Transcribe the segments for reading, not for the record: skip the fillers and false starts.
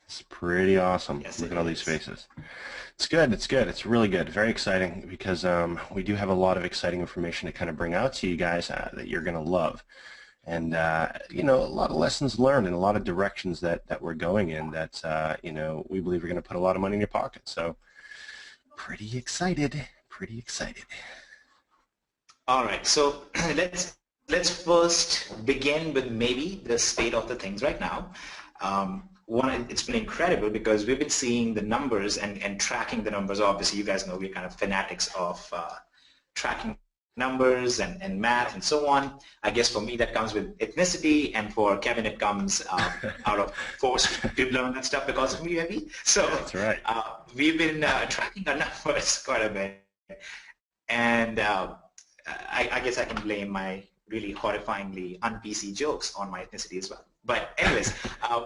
It's pretty awesome. Yes, Look it at all these is. faces. It's good. It's good. It's really good. Very exciting because we do have a lot of exciting information to kind of bring out to you guys that you're going to love. And, a lot of lessons learned and a lot of directions that we're going in that, we believe are going to put a lot of money in your pocket. So pretty excited. Pretty excited. All right, so let's first begin with maybe the state of the things right now. One, it's been incredible because we've been seeing the numbers and tracking the numbers. Obviously, you guys know we're kind of fanatics of tracking numbers and math and so on. I guess for me that comes with ethnicity, and for Kevin it comes out of force to learn that stuff because of me, maybe. So That's right. we've been tracking our numbers quite a bit, and I guess I can blame my really horrifyingly un-PC jokes on my ethnicity as well. But anyways,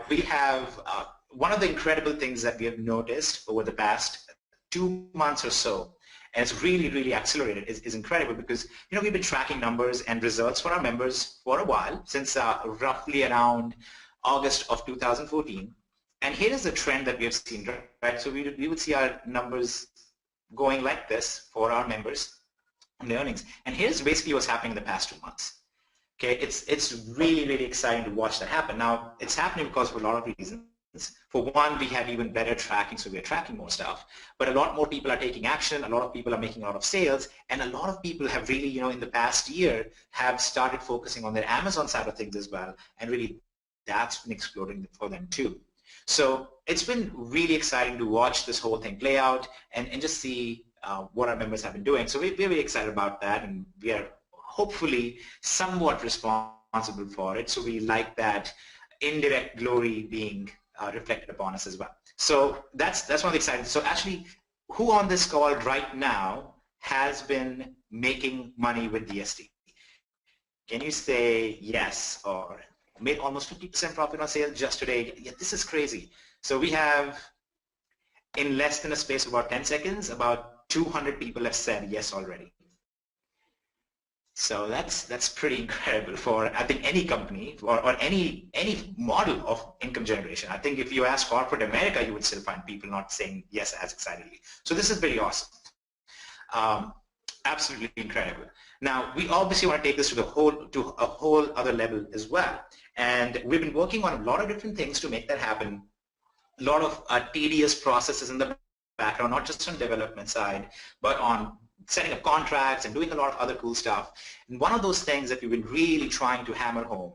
we have one of the incredible things that we have noticed over the past 2 months or so, and it's really, really accelerated, is incredible because, we've been tracking numbers and results for our members for a while, since roughly around August of 2014. And here is the trend that we have seen, right? So we would see our numbers going like this for our members on the earnings. And here's basically what's happening in the past 2 months. Okay, it's really, really exciting to watch that happen. Now, it's happening because of a lot of reasons. For one, we have even better tracking, so we're tracking more stuff. But a lot more people are taking action, a lot of people are making a lot of sales, and a lot of people have really, in the past year, have started focusing on their Amazon side of things as well, and really that's been exploding for them too. So it's been really exciting to watch this whole thing play out and just see what our members have been doing. So we're very excited about that, and we are hopefully somewhat responsible for it. So we like that indirect glory being reflected upon us as well. So that's one of the exciting. So actually, who on this call right now has been making money with DSD? Can you say yes, or made almost 50% profit on sales just today? Yeah, this is crazy. So we have, in less than a space of about 10 seconds, about 200 people have said yes already. So that's pretty incredible for, I think, any company or any model of income generation. I think if you ask corporate America, you would still find people not saying yes as excitedly. So this is very awesome. Absolutely incredible. Now, we obviously want to take this to a whole other level as well. And we've been working on a lot of different things to make that happen. A lot of tedious processes in the background, not just on the development side, but on setting up contracts and doing a lot of other cool stuff. And one of those things that we've been really trying to hammer home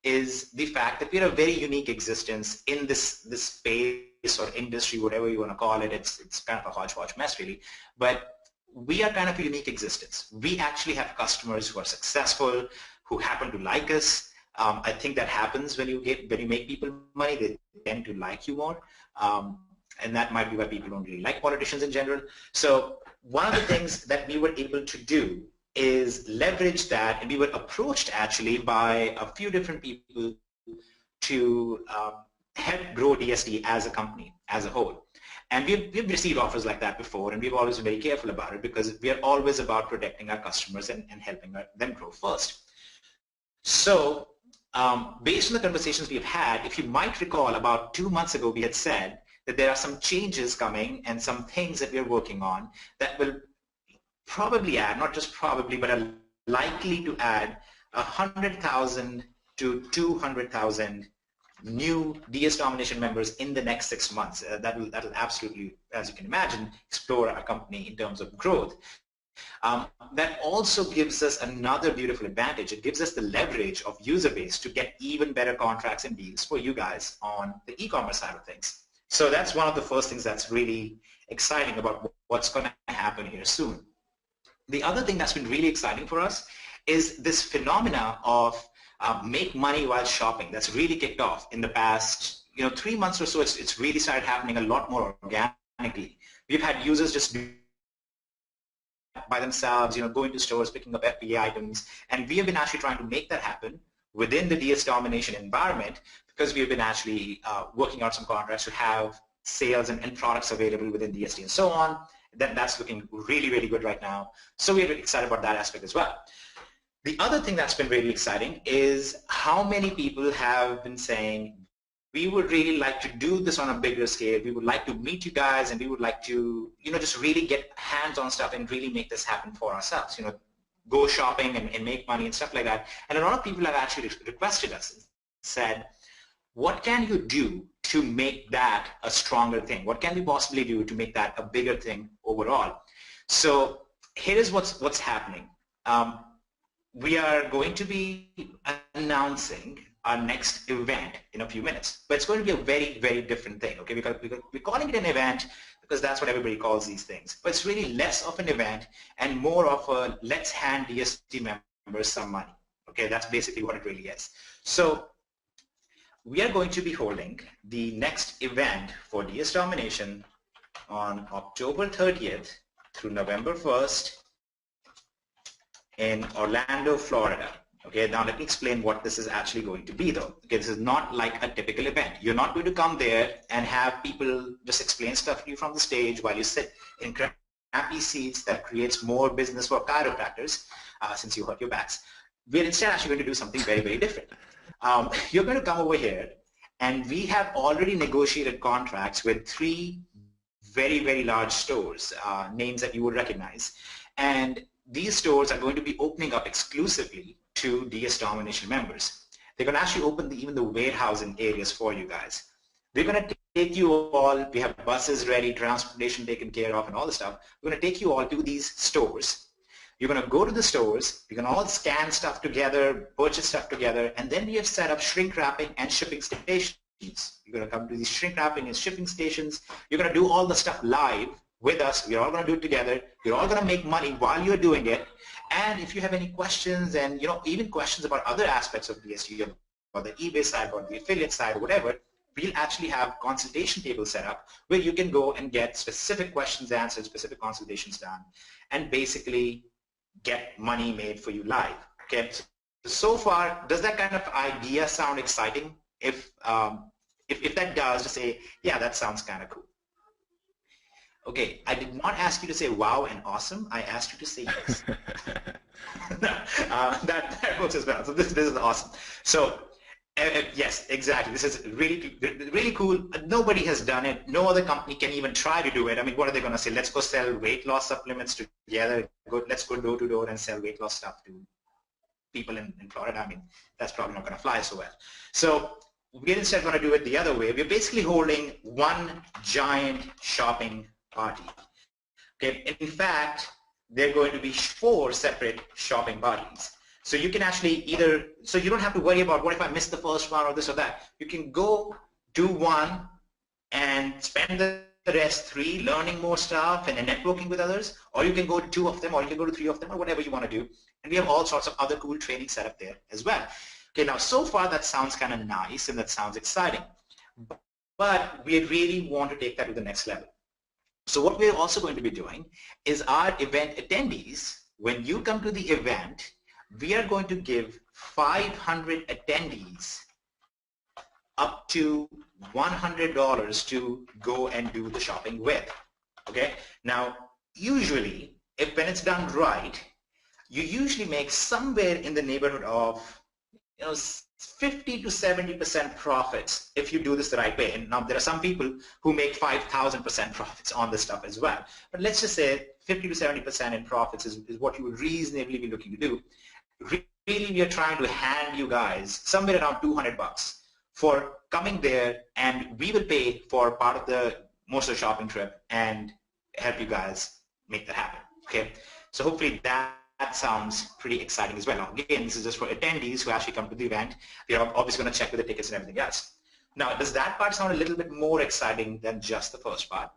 is the fact that we're a very unique existence in this space or industry, whatever you want to call it. It's kind of a hodgepodge mess, really. But we are kind of a unique existence. We actually have customers who are successful, who happen to like us. I think that happens when you make people money. They tend to like you more. And that might be why people don't really like politicians in general. So one of the things that we were able to do is leverage that, and we were approached actually by a few different people to help grow DSD as a company, as a whole. And we've received offers like that before, and we've always been very careful about it because we are always about protecting our customers and helping them grow first. So based on the conversations we've had, if you might recall, about 2 months ago we had said that there are some changes coming and some things that we're working on that will probably add, not just probably, but are likely to add 100,000 to 200,000 new DS domination members in the next 6 months. That'll absolutely, as you can imagine, explore our company in terms of growth. That also gives us another beautiful advantage. It gives us the leverage of user base to get even better contracts and deals for you guys on the e-commerce side of things. So that's one of the first things that's really exciting about what's going to happen here soon. The other thing that's been really exciting for us is this phenomena of make money while shopping. That's really kicked off in the past 3 months or so. It's really started happening a lot more organically. We've had users just do by themselves, going to stores, picking up FBA items, and we have been actually trying to make that happen within the DS domination environment because we have been actually working out some contracts to have sales and products available within DSD and so on. That's looking really, really good right now. So we're really excited about that aspect as well. The other thing that's been really exciting is how many people have been saying, we would really like to do this on a bigger scale. We would like to meet you guys, and we would like to, just really get hands-on stuff and really make this happen for ourselves. Go shopping and make money and stuff like that. And a lot of people have actually requested us and said, what can you do to make that a stronger thing? What can we possibly do to make that a bigger thing overall? So here is what's happening. We are going to be announcing our next event in a few minutes, but it's going to be a very, very different thing. Okay, we're calling it an event because that's what everybody calls these things, but it's really less of an event and more of a let's hand DSD members some money. Okay, that's basically what it really is. So we are going to be holding the next event for DS Domination on October 30th through November 1st in Orlando, Florida. Okay, now let me explain what this is actually going to be though. Okay, this is not like a typical event. You're not going to come there and have people just explain stuff to you from the stage while you sit in crappy seats that creates more business for chiropractors since you hurt your backs. We're instead actually going to do something very, very different. You're going to come over here, and we have already negotiated contracts with 3 very, very large stores, names that you would recognize. And these stores are going to be opening up exclusively to DS Domination members. They're going to actually open even the warehousing areas for you guys. We're going to take you all, we have buses ready, transportation taken care of, and all the stuff. We're going to take you all to these stores. You're going to go to the stores, you can all scan stuff together, purchase stuff together, and then we have set up shrink wrapping and shipping stations. You're going to come to these shrink wrapping and shipping stations. You're going to do all the stuff live with us. We're all going to do it together. You're all going to make money while you're doing it. And if you have any questions and even questions about other aspects of DSD, or the eBay side or the affiliate side or whatever, we'll actually have consultation tables set up where you can go and get specific questions answered, specific consultations done, and basically get money made for you live. Okay. So far, does that kind of idea sound exciting? If that does, just say, yeah, that sounds kind of cool. Okay, I did not ask you to say wow and awesome. I asked you to say yes. that works as well. So this is awesome. So yes, exactly. This is really, really cool. Nobody has done it. No other company can even try to do it. I mean, what are they going to say? Let's go sell weight loss supplements together. Let's go door to door and sell weight loss stuff to people in Florida. I mean, that's probably not going to fly so well. So we're instead going to do it the other way. We're basically holding one giant shopping party. Okay. In fact, there are going to be 4 separate shopping parties. So you can actually so you don't have to worry about what if I miss the first one or this or that. You can go do one and spend the rest 3 learning more stuff and networking with others, or you can go to 2 of them, or you can go to 3 of them, or whatever you want to do. And we have all sorts of other cool training set up there as well. Okay, now so far that sounds kind of nice and that sounds exciting, but we really want to take that to the next level. So what we're also going to be doing is our event attendees, when you come to the event, we are going to give 500 attendees up to $100 to go and do the shopping with. Okay. Now, usually, when it's done right, you usually make somewhere in the neighborhood of 50 to 70% profits if you do this the right way. And now there are some people who make 5,000% profits on this stuff as well. But let's just say 50 to 70% in profits is what you would reasonably be looking to do. Really, we are trying to hand you guys somewhere around $200 for coming there, and we will pay for part of the most of the shopping trip and help you guys make that happen. Okay, so hopefully that sounds pretty exciting as well. Now, again, this is just for attendees who actually come to the event. We are obviously going to check with the tickets and everything else. Now, does that part sound a little bit more exciting than just the first part?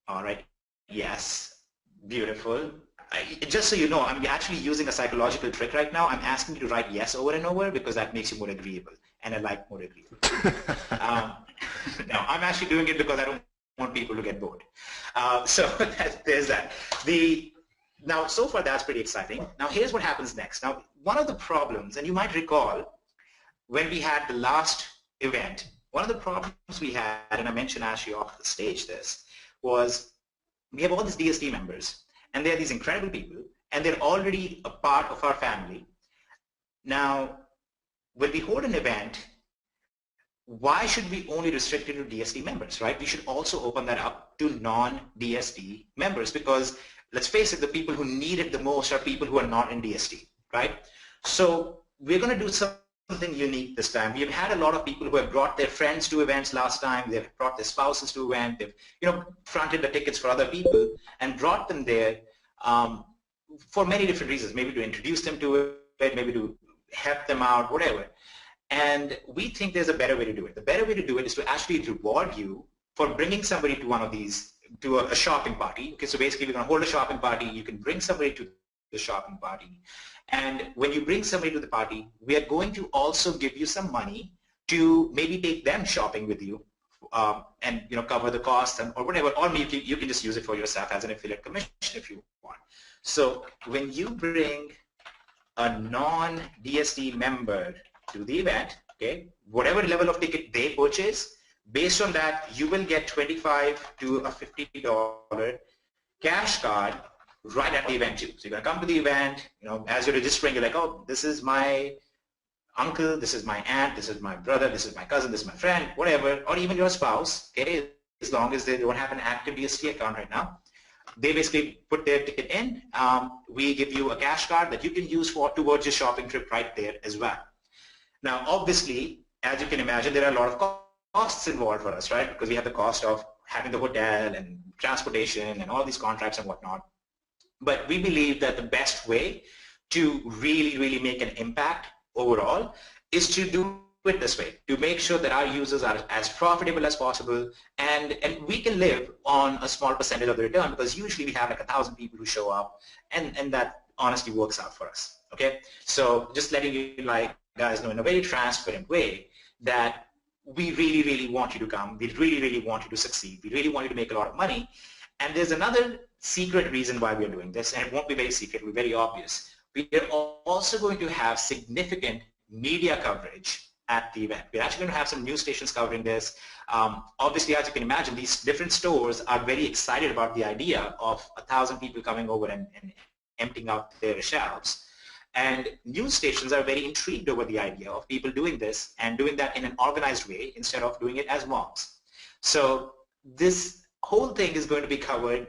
All right. Yes. Beautiful. Just so you know, I'm actually using a psychological trick right now. I'm asking you to write yes over and over because that makes you more agreeable, and I like more agreeable. Now, I'm actually doing it because I don't want people to get bored. So there's that. Now, so far, that's pretty exciting. Now, here's what happens next. Now, one of the problems, and you might recall when we had the last event, one of the problems we had, and I mentioned actually off the stage this, was we have all these DSD members, and they're these incredible people, and they're already a part of our family. Now, when we hold an event, why should we only restrict it to DSD members, right? We should also open that up to non-DSD members because let's face it, the people who need it the most are people who are not in DSD, right? So we're going to do something unique this time. We've had a lot of people who have brought their friends to events last time. They've brought their spouses to events. They've, fronted the tickets for other people and brought them there for many different reasons. Maybe to introduce them to it, maybe to help them out, whatever. And we think there's a better way to do it. The better way to do it is to actually reward you for bringing somebody to one of these, to a shopping party. Okay, so basically we're going to hold a shopping party. You can bring somebody to the shopping party. And when you bring somebody to the party, we are going to also give you some money to maybe take them shopping with you and cover the costs or whatever. Or maybe you can just use it for yourself as an affiliate commission if you want. So when you bring a non-DSD member to the event, okay, whatever level of ticket they purchase, based on that, you will get $25 to a $50 cash card right at the event too. So you're going to come to the event, as you're registering, you're like, oh, this is my uncle, this is my aunt, this is my brother, this is my cousin, this is my friend, whatever, or even your spouse, okay, as long as they don't have an active DSD account right now. They basically put their ticket in. We give you a cash card that you can use towards your shopping trip right there as well. Now, obviously, as you can imagine, there are a lot of costs involved for us, right? Because we have the cost of having the hotel and transportation and all these contracts and whatnot. But we believe that the best way to really, really make an impact overall is to do it this way, to make sure that our users are as profitable as possible, and we can live on a small percentage of the return because usually we have like 1,000 people who show up, and that honestly works out for us. Okay, so just letting you guys know in a very transparent way that we really, really want you to come. We really, really want you to succeed. We really want you to make a lot of money. And there's another secret reason why we are doing this, and it won't be very secret, it'll be very obvious. We are also going to have significant media coverage at the event. We're actually going to have some news stations covering this. Obviously, as you can imagine, these different stores are very excited about the idea of 1,000 people coming over and emptying out their shelves. And news stations are very intrigued over the idea of people doing this and doing that in an organized way instead of doing it as mobs. So this whole thing is going to be covered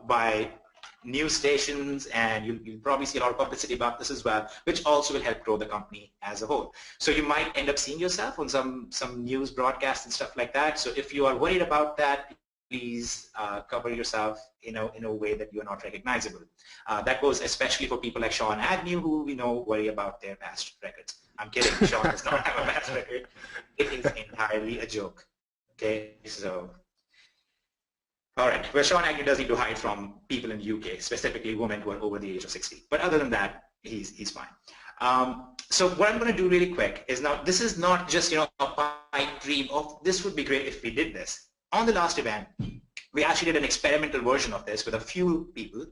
by news stations, and you'll probably see a lot of publicity about this as well, which also will help grow the company as a whole. So you might end up seeing yourself on some news broadcasts and stuff like that. So if you are worried about that, please cover yourself in a way that you are not recognizable. That goes especially for people like Sean Agnew, who worry about their past records. I'm kidding. Sean does not have a past record. It is entirely a joke. Okay, so all right. Well, Sean Agnew does need to hide from people in the UK, specifically women who are over the age of 60. But other than that, he's fine. So what I'm going to do really quick is now, this is not just a pipe dream of this would be great if we did this. On the last event, we actually did an experimental version of this with a few people.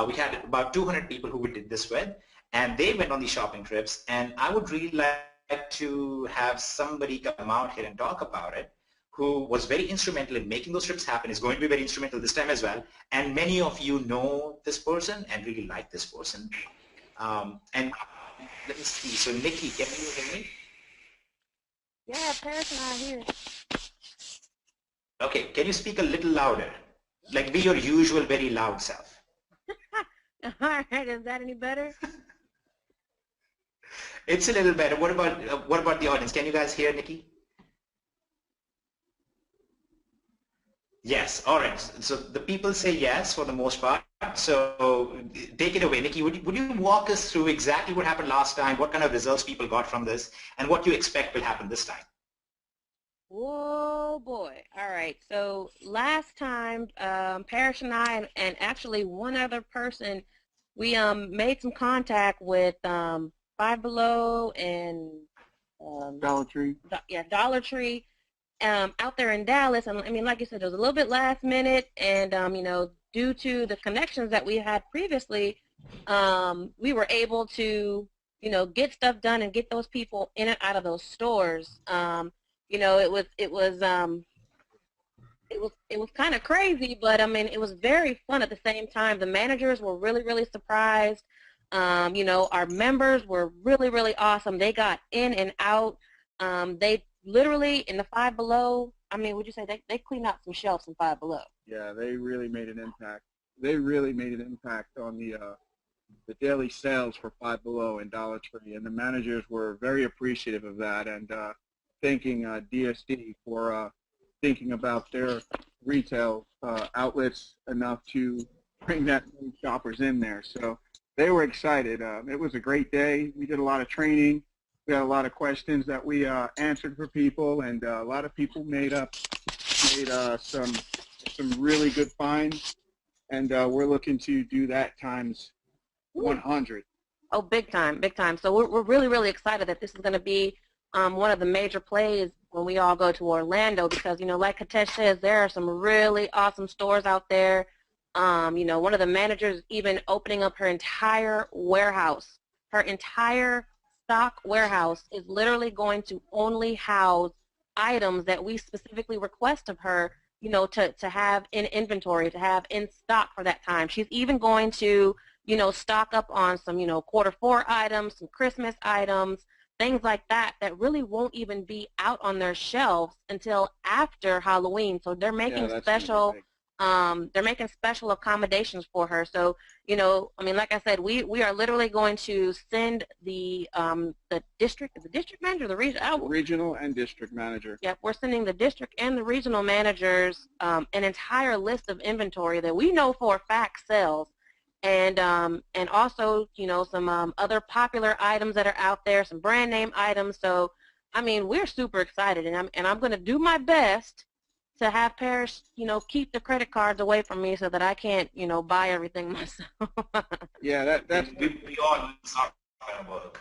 We had about 200 people who we did this with, and they went on these shopping trips. And I would really like to have somebody come out here and talk about it, who was very instrumental in making those trips happen, is going to be very instrumental this time as well. And many of you know this person and really like this person. And let me see. So Nikki, can you hear me? Yeah, Paris and I are here. Okay, can you speak a little louder? Like be your usual very loud self. All right, is that any better? It's a little better. What about the audience? Can you guys hear Nikki? Yes. All right. So the people say yes for the most part. So take it away, Nikki. Would you walk us through exactly what happened last time, what kind of results people got from this, and what you expect will happen this time? Whoa, boy. All right. So last time, Parrish and I, and actually one other person, we made some contact with Five Below and Dollar Tree. Yeah, Dollar Tree. Out there in Dallas, and I mean, like you said, it was a little bit last minute, and due to the connections that we had previously, we were able to, get stuff done and get those people in and out of those stores. It was kind of crazy, but I mean, it was very fun at the same time. The managers were really, really surprised. Our members were really, really awesome. They got in and out. They literally in the Five Below, I mean, would you say they clean out some shelves in Five Below? Yeah, they really made an impact. They really made an impact on the daily sales for Five Below and Dollar Tree, and the managers were very appreciative of that, and thanking DSD for thinking about their retail outlets enough to bring that many shoppers in there. So they were excited. It was a great day. We did a lot of training. We had a lot of questions that we answered for people, and a lot of people made some really good finds, and we're looking to do that times 100. Oh, big time, big time. So we're really, really excited that this is going to be one of the major plays when we all go to Orlando because, you know, like Hitesh says, there are some really awesome stores out there. You know, one of the managers even opening up her entire warehouse. Her entire stock warehouse is literally going to only house items that we specifically request of her, you know, to have in inventory, to have in stock for that time. She's even going to, you know, stock up on some, you know, Q4 items, some Christmas items, things like that that really won't even be out on their shelves until after Halloween. So they're making they're making special accommodations for her. So, you know, I mean, like I said, we are literally going to send the district manager, the regional and district manager. Yep, we're sending the district and the regional managers an entire list of inventory that we know for a fact sells. And also, you know, some other popular items that are out there, some brand name items. So, I mean, we're super excited, and I'm going to do my best to have Paris, you know, keep the credit cards away from me so that I can't, you know, buy everything myself. Yeah, that's we all it's not going to work.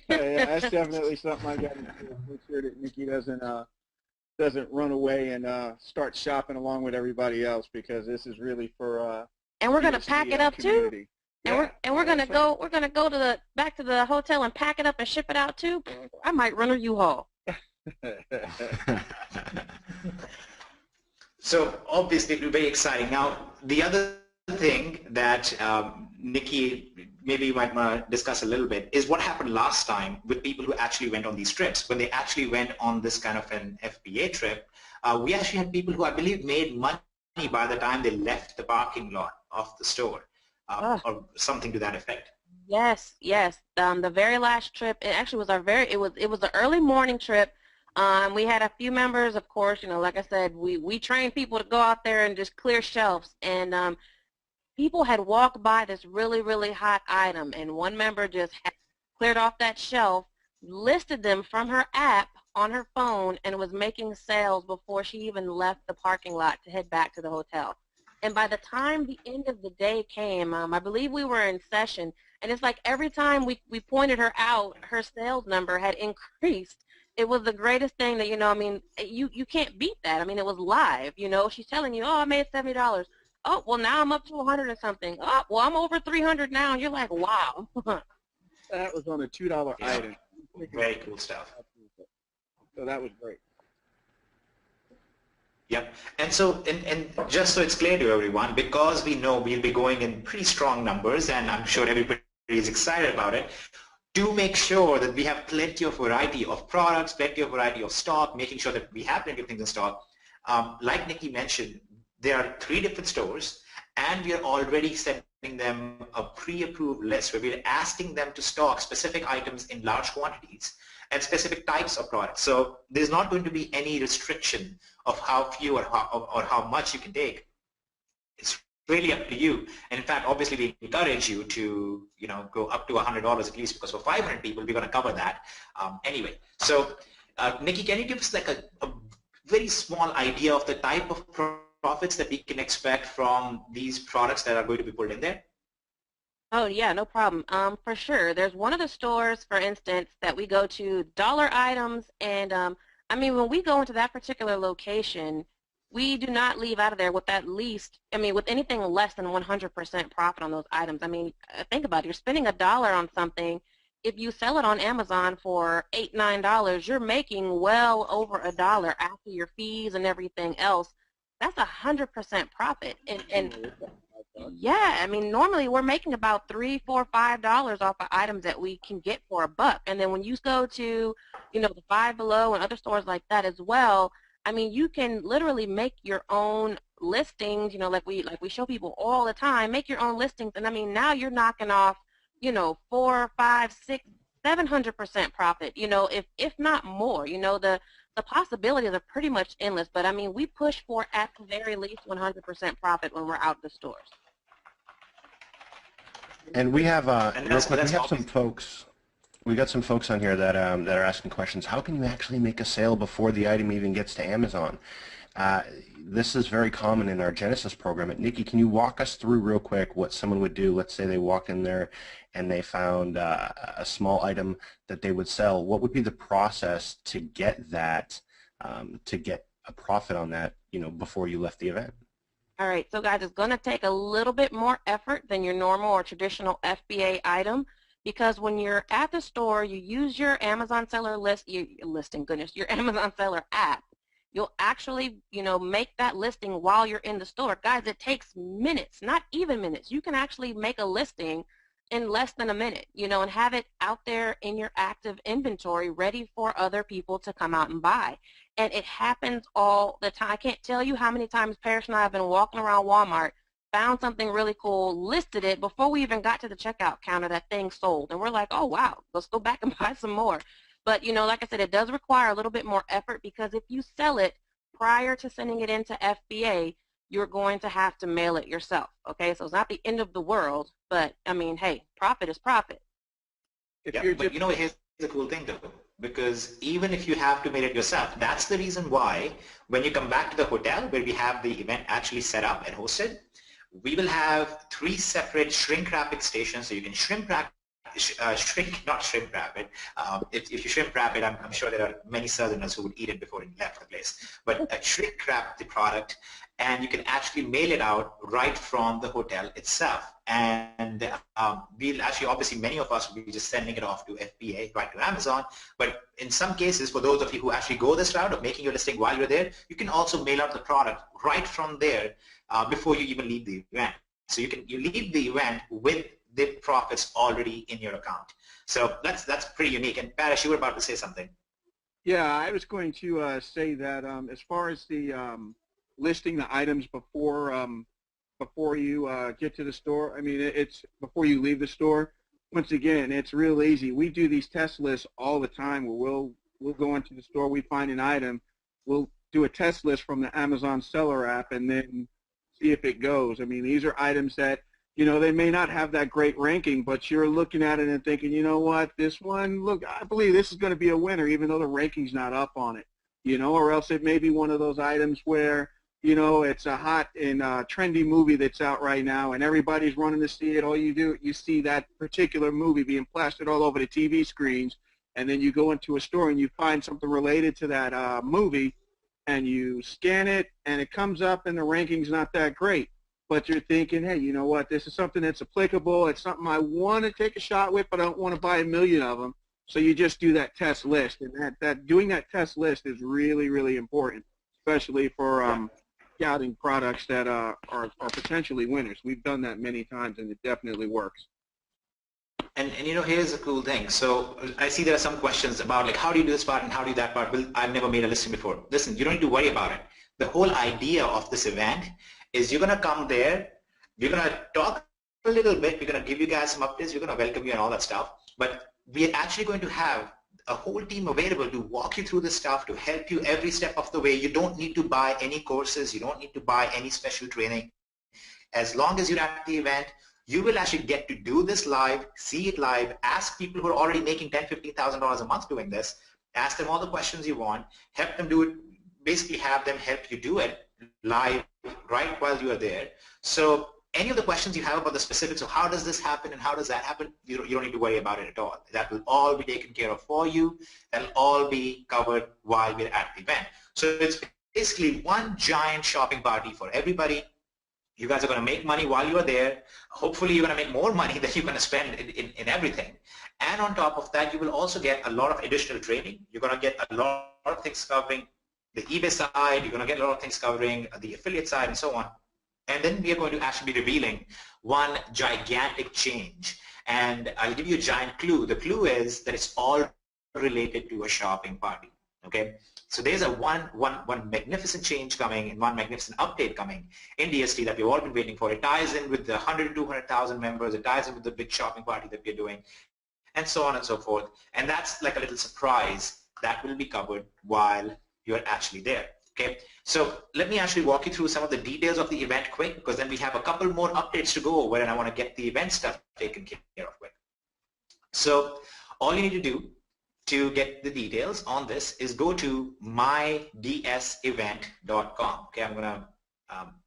Yeah, that's definitely something I got to do. Make sure that Nikki doesn't run away and start shopping along with everybody else because this is really for. And we're going to pack it up community. Too. And we're going to go back to the hotel and pack it up and ship it out too. I might run a U-Haul. So obviously very exciting. Now the other thing that Nikki maybe you might want to discuss a little bit is what happened last time with people who actually went on these trips. When they actually went on this kind of an FBA trip, we actually had people who I believe made money by the time they left the parking lot of the store, or something to that effect. Yes, yes. The very last trip, it actually was it was an early morning trip. We had a few members, of course, you know, like I said, we trained people to go out there and just clear shelves, and people had walked by this really, really hot item, and one member just had cleared off that shelf, listed them from her app on her phone, and was making sales before she even left the parking lot to head back to the hotel. And by the time the end of the day came, I believe we were in session, and it's like every time we pointed her out, her sales number had increased. It was the greatest thing that, you know, I mean, you can't beat that. I mean, it was live, you know. She's telling you, oh, I made $70. Oh, well, now I'm up to 100 and something. Oh, well, I'm over 300 now. And you're like, wow. That was on a $2 item. Very cool stuff. So that was great. Yep. And so, and just so it's clear to everyone, because we know we'll be going in pretty strong numbers, and I'm sure everybody is excited about it, do make sure that we have plenty of variety of products, plenty of variety of stock, making sure that we have plenty of things in stock. Like Nikki mentioned, there are 3 different stores, and we are already sending them a pre-approved list where we're asking them to stock specific items in large quantities and specific types of products. So there's not going to be any restriction of how few or how much you can take. It's really up to you. And in fact, obviously, we encourage you to, you know, go up to $100 at least, because for 500 people, we're going to cover that anyway. So, Nikki, can you give us like a very small idea of the type of profits that we can expect from these products that are going to be pulled in there? Oh, yeah, no problem. For sure. There's one of the stores, for instance, that we go to, dollar items, and I mean, when we go into that particular location, we do not leave out of there with at least, I mean, with anything less than 100% profit on those items. I mean, think about it. You're spending $1 on something. If you sell it on Amazon for $8, $9, you're making well over $1 after your fees and everything else. That's 100% profit. And Yeah, I mean, normally we're making about $3, $4, $5 off of items that we can get for $1. And then when you go to, the Five Below and other stores like that as well, I mean, you can literally make your own listings, like we show people all the time, make your own listings. And I mean, now you're knocking off, 4, 5, 6, 700% profit, if not more. The possibilities are pretty much endless. But I mean, we push for at the very least 100% profit when we're out the stores. And we have, And real that's quick, we that's have some obvious. folks. We got some folks on here that are asking questions. How can you actually make a sale before the item even gets to Amazon? This is very common in our Genesis program. Nikki, can you walk us through real quick what someone would do? Let's say they walked in there and they found a small item that they would sell. What would be the process to get that, to get a profit on that, before you left the event? All right, so guys, it's going to take a little bit more effort than your normal or traditional FBA item, because when you're at the store, you use your Amazon seller your Amazon seller app. You'll actually, make that listing while you're in the store. Guys, it takes minutes, not even minutes. You can actually make a listing in less than a minute, and have it out there in your active inventory ready for other people to come out and buy. And it happens all the time. I can't tell you how many times Parrish and I have been walking around Walmart, found something really cool, listed it, before we even got to the checkout counter, that thing sold. And we're like, oh, wow, let's go back and buy some more. But, like I said, it does require a little bit more effort, because if you sell it prior to sending it into FBA, you're going to have to mail it yourself, okay? So it's not the end of the world, but, I mean, hey, profit is profit. If Yeah, you're but just here's the cool thing though, because even if you have to make it yourself, that's the reason why when you come back to the hotel where we have the event actually set up and hosted, we will have 3 separate shrink wrapping stations, so you can not shrimp wrap it. If you shrimp wrap it, I'm sure there are many Southerners who would eat it before it left the place. But shrink wrap the product, and you can actually mail it out right from the hotel itself. And we'll actually, obviously, many of us will be just sending it off to FBA, right to Amazon. But in some cases, for those of you who actually go this route of making your listing while you're there, you can also mail out the product right from there before you even leave the event. So you leave the event with the profits already in your account. So that's pretty unique. And Parrish, you were about to say something. Yeah, I was going to say that as far as the listing the items before you get to the store, I mean, it's before you leave the store. Once again, it's real easy. We do these test lists all the time where we'll go into the store, we find an item, we'll do a test list from the Amazon seller app and then see if it goes. I mean, these are items that, they may not have that great ranking, but you're looking at it and thinking, you know what, this one, look, I believe this is going to be a winner, even though the ranking's not up on it, or else it may be one of those items where, it's a hot and trendy movie that's out right now, and everybody's running to see it. All you see that particular movie being plastered all over the TV screens, and then you go into a store and you find something related to that movie, and you scan it, and it comes up, and the ranking's not that great. But you're thinking, hey, you know what, this is something that's applicable. It's something I want to take a shot with, but I don't want to buy a million of them. So you just do that test list, and that doing that test list is really, really important, especially for scouting products that are potentially winners. We've done that many times, and it definitely works. And here's the cool thing. So I see there are some questions about like, how do you do this part and how do you do that part? Well, I've never made a listing before. Listen, you don't need to worry about it. The whole idea of this event is you're going to come there, we're going to talk a little bit, we're going to give you guys some updates, we're going to welcome you and all that stuff, but we're actually going to have a whole team available to walk you through this stuff, to help you every step of the way. You don't need to buy any courses, you don't need to buy any special training. As long as you're at the event, you will actually get to do this live, see it live, ask people who are already making $10,000, $15,000 a month doing this, ask them all the questions you want, help them do it, basically have them help you do it live right while you are there. So any of the questions you have about the specifics of how does this happen and how does that happen, you don't need to worry about it at all. That will all be taken care of for you. That'll all be covered while we're at the event. So it's basically one giant shopping party for everybody. You guys are going to make money while you are there. Hopefully you're going to make more money than you're going to spend in everything. And on top of that, you will also get a lot of additional training. You're going to get a lot of things covering the eBay side. You're going to get a lot of things covering the affiliate side and so on. And then we are going to actually be revealing one gigantic change. And I'll give you a giant clue. The clue is that it's all related to a shopping party. Okay? So there's a one magnificent change coming and one magnificent update coming in DSD that we've all been waiting for. It ties in with the 100 to 200,000 members. It ties in with the big shopping party that we're doing, and so on and so forth. And that's like a little surprise that will be covered while you're actually there. Okay, so let me actually walk you through some of the details of the event quick, because then we have a couple more updates to go over and I want to get the event stuff taken care of quick. So all you need to do to get the details on this is go to mydsevent.com. Okay, I'm going to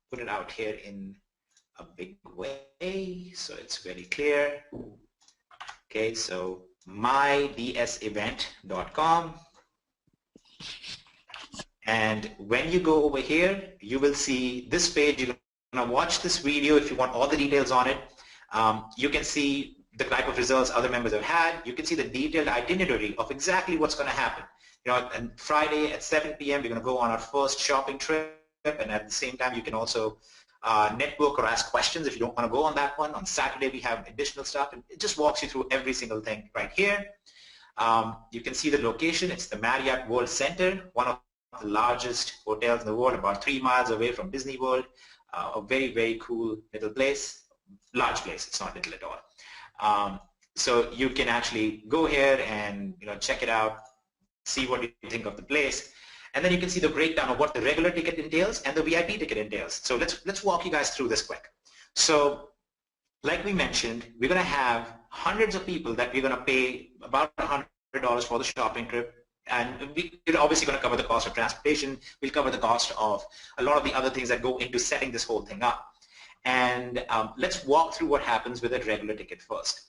put it out here in a big way so it's very clear. Okay, so mydsevent.com. And when you go over here, you will see this page. You're going to watch this video if you want all the details on it. You can see the type of results other members have had. You can see the detailed itinerary of exactly what's going to happen. You know, and Friday at 7 p.m. we're going to go on our first shopping trip, and at the same time you can also network or ask questions if you don't want to go on that one. On Saturday we have additional stuff, and it just walks you through every single thing right here. You can see the location. It's the Marriott World Center, one of the largest hotels in the world, about 3 miles away from Disney World. A very, very cool little place, large place. It's not little at all. So you can actually go here and check it out, see what you think of the place, and then you can see the breakdown of what the regular ticket entails and the VIP ticket entails. So let's walk you guys through this quick. So like we mentioned, we're going to have hundreds of people that we're going to pay about $100 for the shopping trip. And we're obviously going to cover the cost of transportation. We'll cover the cost of a lot of the other things that go into setting this whole thing up. And let's walk through what happens with a regular ticket first.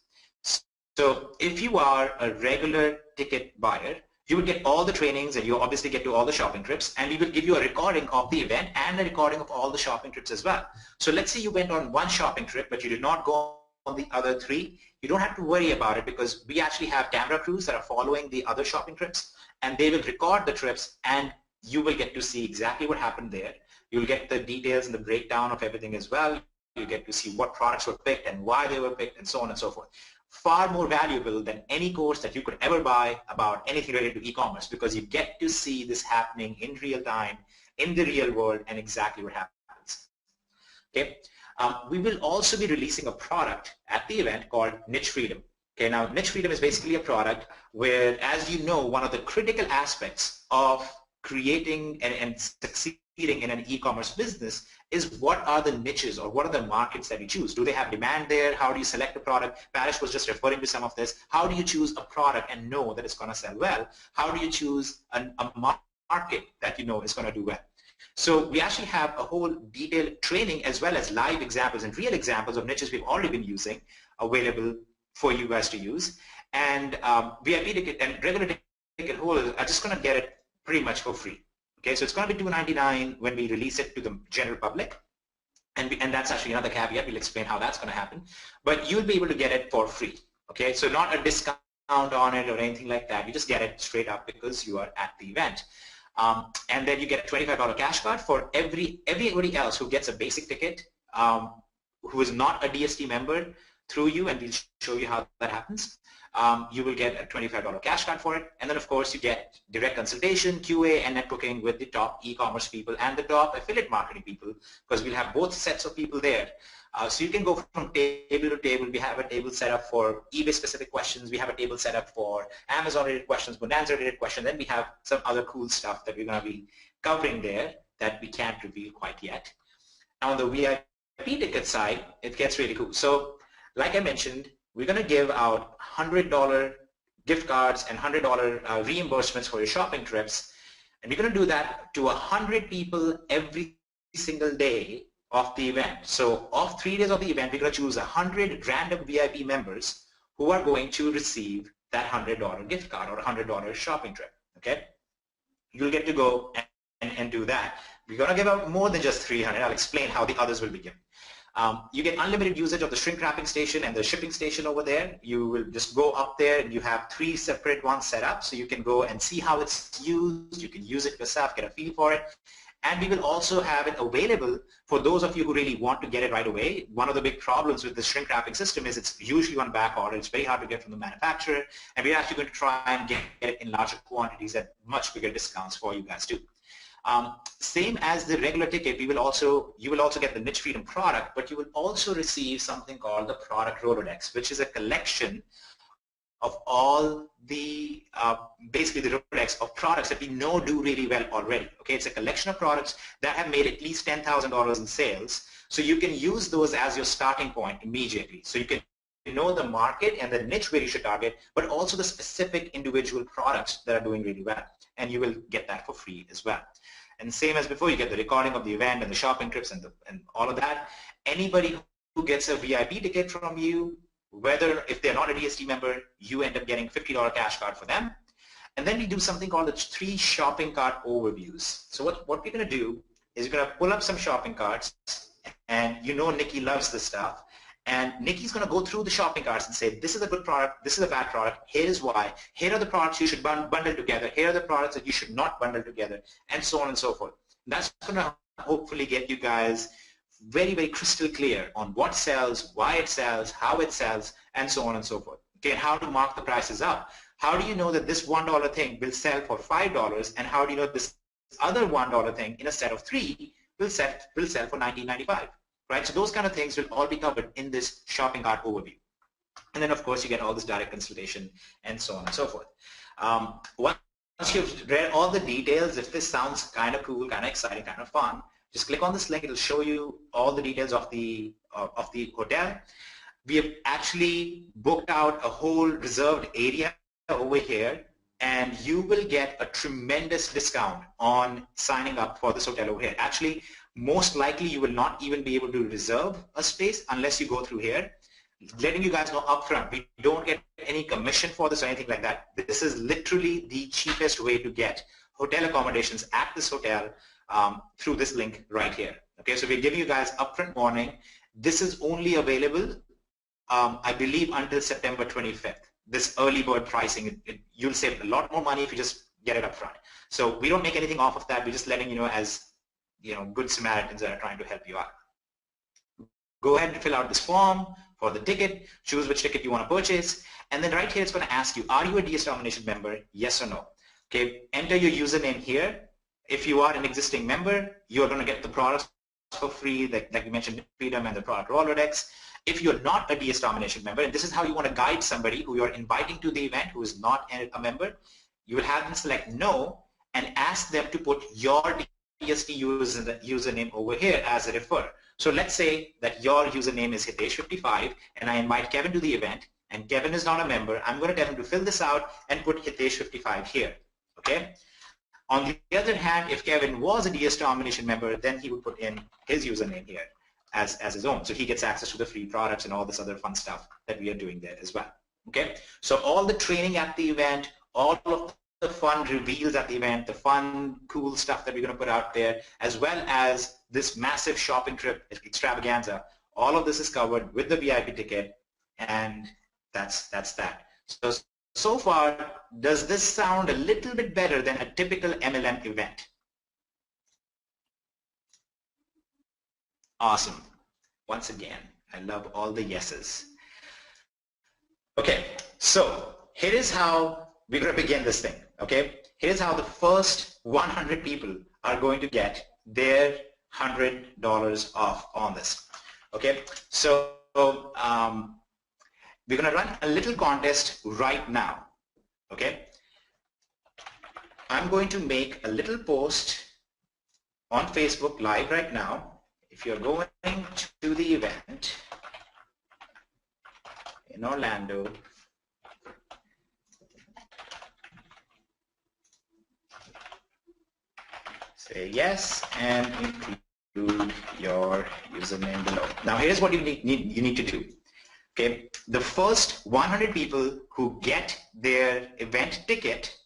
So if you are a regular ticket buyer, you will get all the trainings and you obviously get to all the shopping trips, and we will give you a recording of the event and a recording of all the shopping trips as well. So let's say you went on one shopping trip but you did not go on the other 3. You don't have to worry about it, because we actually have camera crews that are following the other shopping trips, and they will record the trips and you will get to see exactly what happened there. You'll get the details and the breakdown of everything as well. You get to see what products were picked and why they were picked and so on and so forth. Far more valuable than any course that you could ever buy about anything related to e-commerce, because you get to see this happening in real time, in the real world, and exactly what happens. Okay. We will also be releasing a product at the event called Niche Freedom. Okay, now Niche Freedom is basically a product where, as you know, one of the critical aspects of creating and succeeding in an e-commerce business is what are the niches or what are the markets that you choose. Do they have demand there? How do you select a product? Parish was just referring to some of this. How do you choose a product and know that it's going to sell well? How do you choose a market that you know is going to do well? So we actually have a whole detailed training as well as live examples and real examples of niches we've already been using available for you guys to use. And VIP ticket and regular ticket holders are just going to get it pretty much for free. Okay, so it's going to be $299 when we release it to the general public, and that's actually another caveat. We'll explain how that's going to happen, but you'll be able to get it for free. Okay, so not a discount on it or anything like that. You just get it straight up because you are at the event, and then you get a $25 cash card for everybody else who gets a basic ticket, who is not a DSD member through you, and we'll show you how that happens. You will get a $25 cash card for it, and then of course you get direct consultation, QA, and networking with the top e-commerce people and the top affiliate marketing people, because we'll have both sets of people there. So you can go from table to table. We have a table set up for eBay specific questions. We have a table set up for Amazon related questions, Bonanza related questions. Then we have some other cool stuff that we're going to be covering there that we can't reveal quite yet. Now on the VIP ticket side, it gets really cool. So like I mentioned, we're going to give out $100 gift cards and $100 reimbursements for your shopping trips. And we're going to do that to 100 people every single day of the event. So of 3 days of the event, we're going to choose 100 random VIP members who are going to receive that $100 gift card or $100 shopping trip. Okay? You'll get to go and do that. We're going to give out more than just 300. I'll explain how the others will be given. You get unlimited usage of the shrink wrapping station and the shipping station over there. You will just go up there and you have 3 separate ones set up, so you can go and see how it's used. You can use it yourself, get a feel for it. And we will also have it available for those of you who really want to get it right away. One of the big problems with the shrink wrapping system is it's usually on back order. It's very hard to get from the manufacturer, and we're actually going to try and get it in larger quantities at much bigger discounts for you guys too. Same as the regular ticket, you will also get the Niche Freedom product, but you will also receive something called the product Rolodex, which is a collection of all the basically the Rolodex of products that we know do really well already. Okay, it's a collection of products that have made at least $10,000 in sales, so you can use those as your starting point immediately. So you can know the market and the niche where you should target, but also the specific individual products that are doing really well, and you will get that for free as well. And same as before, you get the recording of the event and the shopping trips and all of that. Anybody who gets a VIP ticket from you, whether if they're not a DSD member, you end up getting a $50 cash card for them. And then we do something called the 3 shopping cart overviews. So what we're going to do is we're going to pull up some shopping carts, and you know Nikki loves this stuff. And Nikki's going to go through the shopping carts and say, this is a good product, this is a bad product, here is why, here are the products you should bundle together, here are the products that you should not bundle together, and so on and so forth. And that's going to hopefully get you guys very, very crystal clear on what sells, why it sells, how it sells, and so on and so forth. Okay, and how to mark the prices up. How do you know that this $1 thing will sell for $5, and how do you know this other $1 thing in a set of 3 will sell for $19.95? Right? So those kind of things will all be covered in this shopping cart overview. And then, of course, you get all this direct consultation and so on and so forth. Once you've read all the details, if this sounds kind of cool, kind of exciting, kind of fun, just click on this link. It'll show you all the details of the hotel. We have actually booked out a whole reserved area over here, and you will get a tremendous discount on signing up for this hotel over here. Actually, most likely you will not even be able to reserve a space unless you go through here. Letting you guys know upfront, we don't get any commission for this or anything like that. This is literally the cheapest way to get hotel accommodations at this hotel through this link right here. Okay, so we're giving you guys upfront warning. This is only available, I believe, until September 25th. This early bird pricing, you'll save a lot more money if you just get it upfront. So we don't make anything off of that. We're just letting you know as good Samaritans that are trying to help you out. Go ahead and fill out this form for the ticket, choose which ticket you want to purchase, and then right here it's going to ask you, are you a DS Domination member, yes or no? Okay, enter your username here. If you are an existing member, you're going to get the products for free, like we mentioned, Freedom and the product Rolodex. If you're not a DS Domination member, and this is how you want to guide somebody who you're inviting to the event who is not a member, you will have them select no and ask them to put your DSD username over here as a refer. So let's say that your username is Hitesh55 and I invite Kevin to the event, and Kevin is not a member. I'm going to tell him to fill this out and put Hitesh55 here. Okay. On the other hand, if Kevin was a DS Domination member, then he would put in his username here as his own. So he gets access to the free products and all this other fun stuff that we are doing there as well. Okay. So all the training at the event, all of the fun reveals at the event, the fun, cool stuff that we're going to put out there, as well as this massive shopping trip extravaganza, all of this is covered with the VIP ticket, and that's that. So far, does this sound a little bit better than a typical MLM event? Awesome. Once again, I love all the yeses. Okay, so here is how we're going to begin this thing. Okay, here's how the first 100 people are going to get their $100 off on this. Okay, so we're going to run a little contest right now. Okay, I'm going to make a little post on Facebook Live right now. If you're going to the event in Orlando, say yes and include your username below. Now here's what you need to do. Okay, the first 100 people who get their event ticket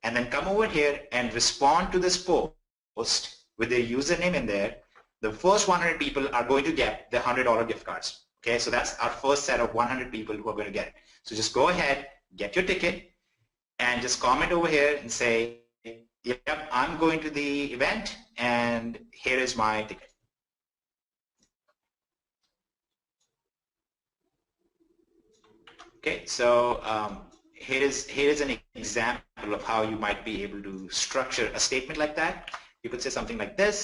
and then come over here and respond to this post with their username in there, the first 100 people are going to get the $100 gift cards. Okay, so that's our first set of 100 people who are going to get it. So just go ahead, get your ticket, and just comment over here and say, yep, I'm going to the event, and and here is my ticket. Okay, so here is an example of how you might be able to structure a statement like that. You could say something like this.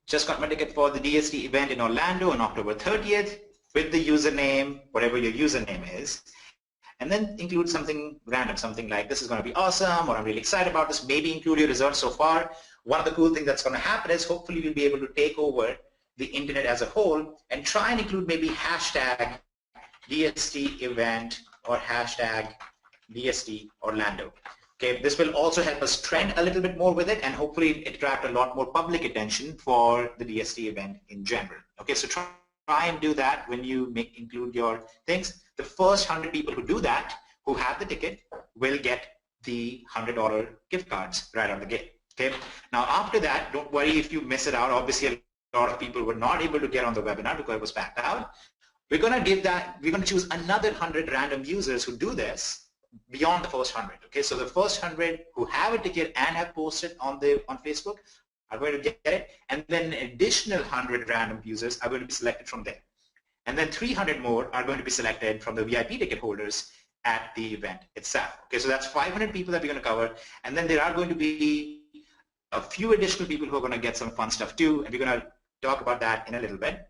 Just got my ticket for the DSD event in Orlando on October 30th with the username, whatever your username is, and then include something random, something like this is going to be awesome, or I'm really excited about this. Maybe include your results so far. One of the cool things that's going to happen is hopefully you'll be able to take over the internet as a whole and try and include maybe hashtag DSD event or hashtag DSD Orlando. Okay, this will also help us trend a little bit more with it, and hopefully attract a lot more public attention for the DSD event in general. Okay, so try and do that when you include your things. The first 100 people who do that, who have the ticket, will get the $100 gift cards right out of the gate. Okay, now after that, don't worry if you miss it out. Obviously, a lot of people were not able to get on the webinar because it was packed out. We're going to choose another 100 random users who do this beyond the first 100. Okay, so the first 100 who have a ticket and have posted on Facebook are going to get it, and then an additional 100 random users are going to be selected from there. And then 300 more are going to be selected from the VIP ticket holders at the event itself. Okay, so that's 500 people that we're going to cover, and then there are going to be a few additional people who are going to get some fun stuff too, and we're going to talk about that in a little bit.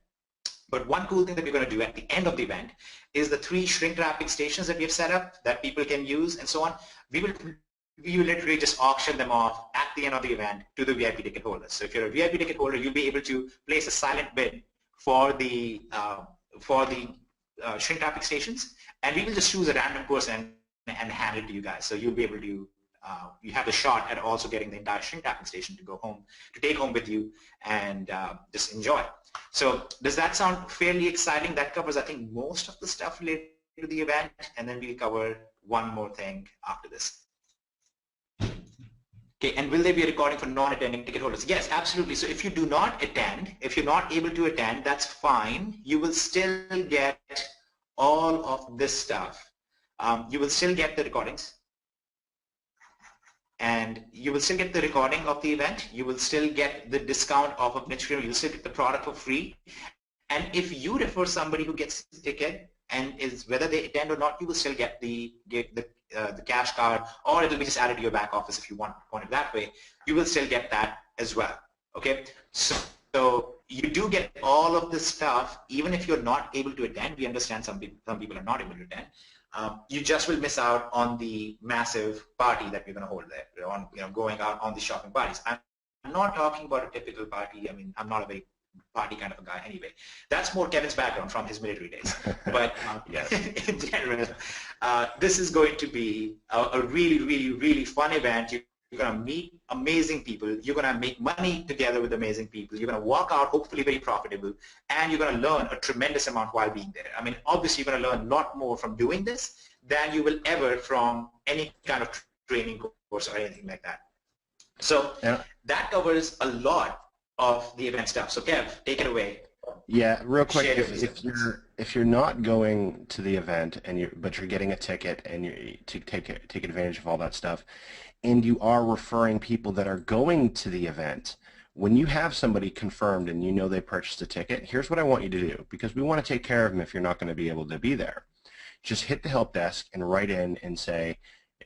But one cool thing that we're going to do at the end of the event is the 3 shrink wrapping stations that we have set up that people can use and so on. We will literally just auction them off at the end of the event to the VIP ticket holders. So if you're a VIP ticket holder, you'll be able to place a silent bid for the shrink wrapping stations, and we will just choose a random person and hand it to you guys. So you'll be able to you have the shot at also getting the entire shrink wrapping station to take home with you and just enjoy. So does that sound fairly exciting? That covers, I think, most of the stuff related to the event, and then we'll cover one more thing after this. Okay, and will there be a recording for non-attending ticket holders? Yes, absolutely. So if you do not attend, if you're not able to attend, that's fine. You will still get all of this stuff. You will still get the recordings. And you will still get the recording of the event. You will still get the discount off of niche freedom. You'll still get the product for free. And if you refer somebody who gets the ticket, and whether they attend or not, you will still get the cash card, or it will be just added to your back office if you want it that way. You will still get that as well. Okay, so you do get all of this stuff even if you're not able to attend. We understand some people are not able to attend. You just will miss out on the massive party that we're going to hold there, on going out on the shopping parties. I'm not talking about a typical party. I mean, I'm not a very party kind of a guy anyway. That's more Kevin's background from his military days. But in general, this is going to be a really, really, really fun event. You're going to meet amazing people. You're going to make money together with amazing people. You're going to walk out hopefully very profitable, and you're going to learn a tremendous amount while being there. I mean, obviously you're going to learn a lot more from doing this than you will ever from any kind of training course or anything like that. So that covers a lot of the event stuff. So Kev, take it away. Yeah, real quick, if you're not going to the event but you're getting a ticket and you take advantage of all that stuff, and you are referring people that are going to the event, when you have somebody confirmed and you know they purchased a ticket, here's what I want you to do, because we want to take care of them if you're not going to be able to be there. Just hit the help desk and write in and say,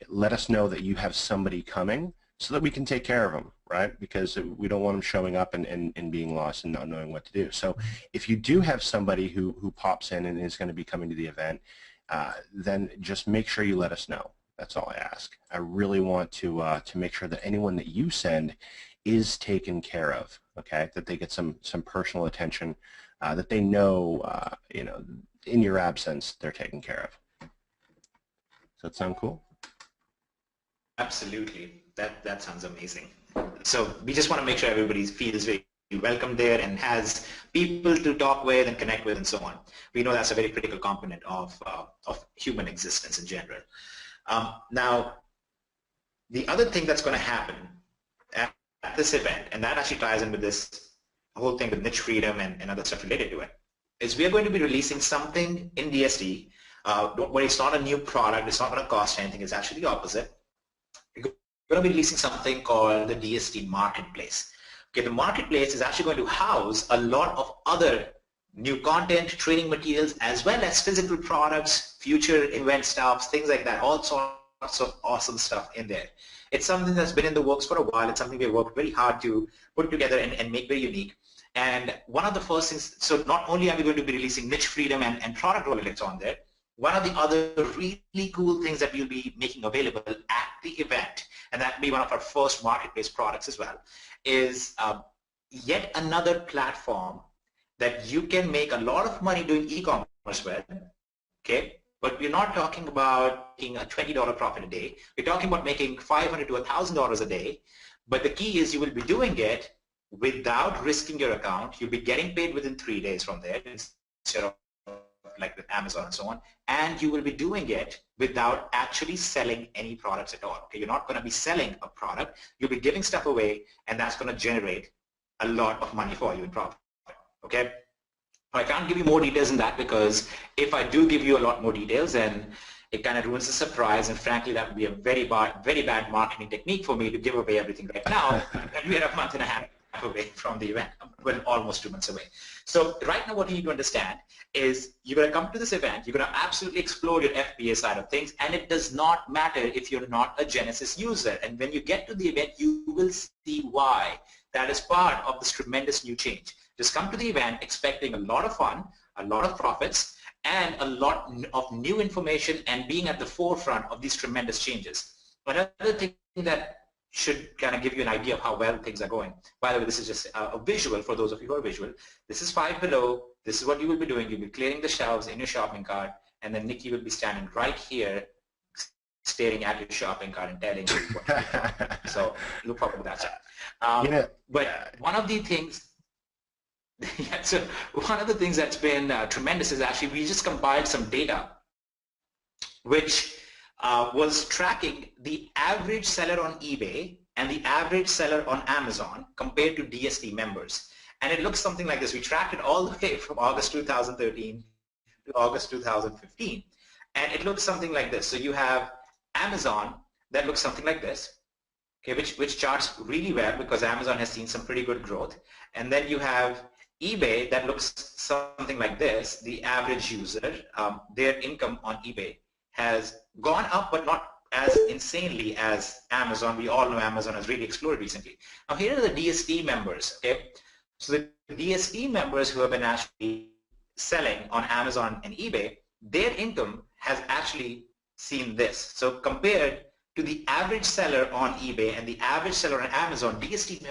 let us know that you have somebody coming so that we can take care of them, right? Because we don't want them showing up and being lost and not knowing what to do. So if you do have somebody who pops in and is going to be coming to the event, then just make sure you let us know. That's all I ask. I really want to make sure that anyone that you send is taken care of, okay? That they get some personal attention, that they know, in your absence, they're taken care of. Does that sound cool? Absolutely. That sounds amazing. So we just want to make sure everybody feels very welcome there and has people to talk with and connect with and so on. We know that's a very critical component of human existence in general. Now, the other thing that's going to happen at this event, and that actually ties in with this whole thing with niche freedom and other stuff related to it, is we are going to be releasing something in DSD. Don't worry, it's not a new product. It's not going to cost anything. It's actually the opposite. We're going to be releasing something called the DSD Marketplace. Okay, the marketplace is actually going to house a lot of other new content, training materials, as well as physical products, future event stuff, things like that, all sorts of awesome stuff in there. It's something that's been in the works for a while. It's something we've worked very hard to put together and make very unique. And one of the first things, so not only are we going to be releasing niche freedom and product Rolodex on there, one of the other really cool things that we'll be making available at the event, and that will be one of our first marketplace products as well, is yet another platform that you can make a lot of money doing e-commerce with, okay? But we're not talking about making a $20 profit a day. We're talking about making $500 to $1,000 a day. But the key is you will be doing it without risking your account. You'll be getting paid within 3 days from there instead of like with Amazon and so on. And you will be doing it without actually selling any products at all. Okay? You're not going to be selling a product. You'll be giving stuff away, and that's going to generate a lot of money for you in profit. Okay? I can't give you more details than that, because if I do give you a lot more details, then it kind of ruins the surprise, and frankly that would be a very bad marketing technique for me to give away everything right now, and we're a month and a half away from the event, well, almost 2 months away. So right now what you need to understand is you're going to come to this event, you're going to absolutely explore your FBA side of things, and it does not matter if you're not a Genesis user. And when you get to the event, you will see why. That is part of this tremendous new change. Just come to the event expecting a lot of fun, a lot of profits, and a lot of new information, and being at the forefront of these tremendous changes. Another thing that should kind of give you an idea of how well things are going. By the way, this is just a visual for those of you who are visual. This is Five Below. This is what you will be doing. You'll be clearing the shelves in your shopping cart, and then Nikki will be standing right here staring at your shopping cart and telling you what to do. So look forward to that. But one of the things yeah, so one of the things that's been tremendous is actually we just compiled some data which was tracking the average seller on eBay and the average seller on Amazon compared to DSD members. And it looks something like this. We tracked it all the way from August 2013 to August 2015. And it looks something like this. So you have Amazon that looks something like this, okay, which charts really well because Amazon has seen some pretty good growth. And then you have eBay that looks something like this. The average user, their income on eBay has gone up, but not as insanely as Amazon. We all know Amazon has really exploded recently. Now here are the DSD members. Okay, so the DSD members who have been actually selling on Amazon and eBay, their income has actually seen this. So compared to the average seller on eBay and the average seller on Amazon, DSD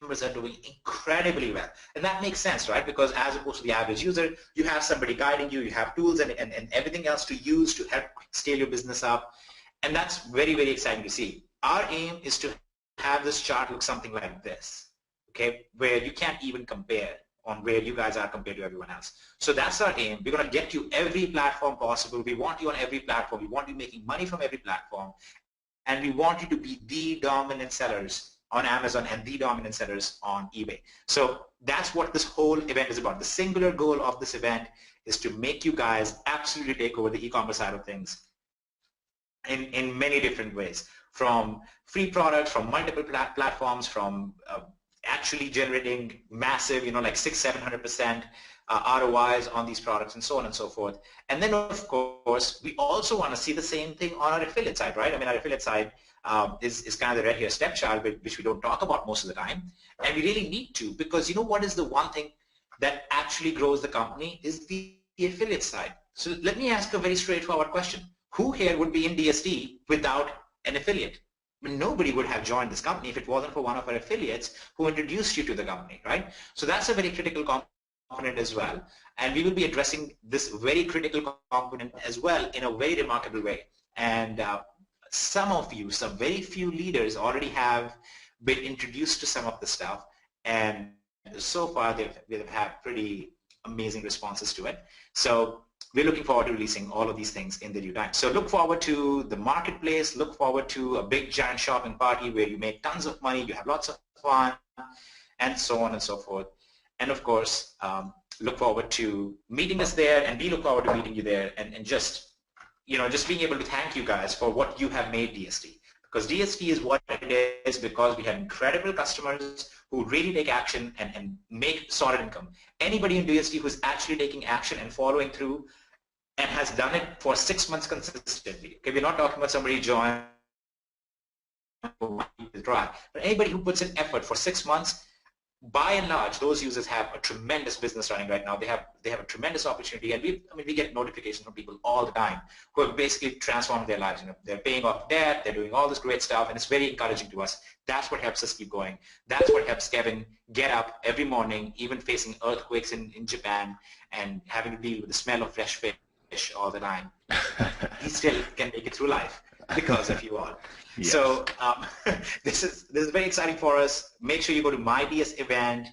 members are doing incredibly well. And that makes sense, right? Because as opposed to the average user, you have somebody guiding you, you have tools and everything else to use to help scale your business up. And that's very, very exciting to see. Our aim is to have this chart look something like this, okay, where you can't even compare on where you guys are compared to everyone else. So that's our aim. We're going to get you every platform possible. We want you on every platform. We want you making money from every platform. And we want you to be the dominant sellers on Amazon and the dominant sellers on eBay. So that's what this whole event is about. The singular goal of this event is to make you guys absolutely take over the e-commerce side of things in many different ways, from free products, from multiple platforms, from actually generating massive, like 600-700% ROIs on these products and so on and so forth. And then of course, we also want to see the same thing on our affiliate side, right? I mean, our affiliate side is kind of the red hair stepchild, which we don't talk about most of the time. And we really need to, because you know what is the one thing that actually grows the company is the affiliate side. So let me ask a very straightforward question. Who here would be in DSD without an affiliate? I mean, nobody would have joined this company if it wasn't for one of our affiliates who introduced you to the company, right? So that's a very critical component as well. And we will be addressing this very critical component as well in a very remarkable way. And some of you, some very few leaders already have been introduced to some of the stuff, and so far they've had pretty amazing responses to it. So we're looking forward to releasing all of these things in the due time. So look forward to the marketplace, look forward to a big giant shopping party where you make tons of money, you have lots of fun, and so on and so forth. And of course, look forward to meeting us there, and we look forward to meeting you there, and just being able to thank you guys for what you have made DSD. Because DSD is what it is because we have incredible customers who really take action and make solid income. Anybody in DSD who's actually taking action and following through and has done it for 6 months consistently. Okay, we're not talking about somebody joined dry, but anybody who puts in effort for 6 months, by and large, those users have a tremendous business running right now. They have a tremendous opportunity, and we get notifications from people all the time who have basically transformed their lives. You know, they're paying off debt, they're doing all this great stuff, and it's very encouraging to us. That's what helps us keep going. That's what helps Kevin get up every morning, even facing earthquakes in Japan and having to deal with the smell of fresh fish all the time. He still can make it through life because of you all. Yes. So this is very exciting for us. Make sure you go to my DS event,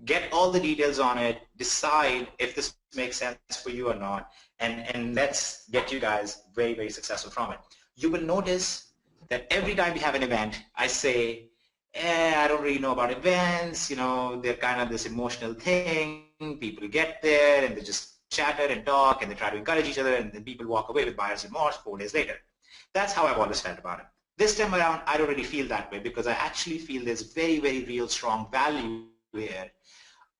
get all the details on it, decide if this makes sense for you or not, and let's get you guys very, very successful from it. You will notice that every time we have an event, I say, I don't really know about events, you know, they're kind of this emotional thing. People get there and they just chatter and talk and they try to encourage each other, and then people walk away with buyer's remorse 4 days later. That's how I've always felt about it. This time around, I don't really feel that way because I actually feel there's very, very real strong value here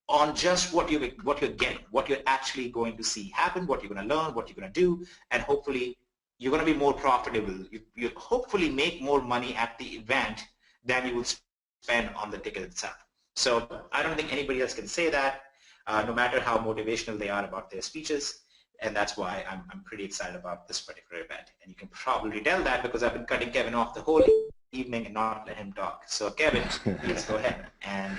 on just what you're getting, what you're actually going to see happen, what you're going to learn, what you're going to do, and hopefully you're going to be more profitable. You hopefully make more money at the event than you would spend on the ticket itself. So I don't think anybody else can say that, no matter how motivational they are about their speeches. And that's why I'm pretty excited about this particular event. And you can probably tell that because I've been cutting Kevin off the whole evening and not let him talk. So Kevin, please go ahead. And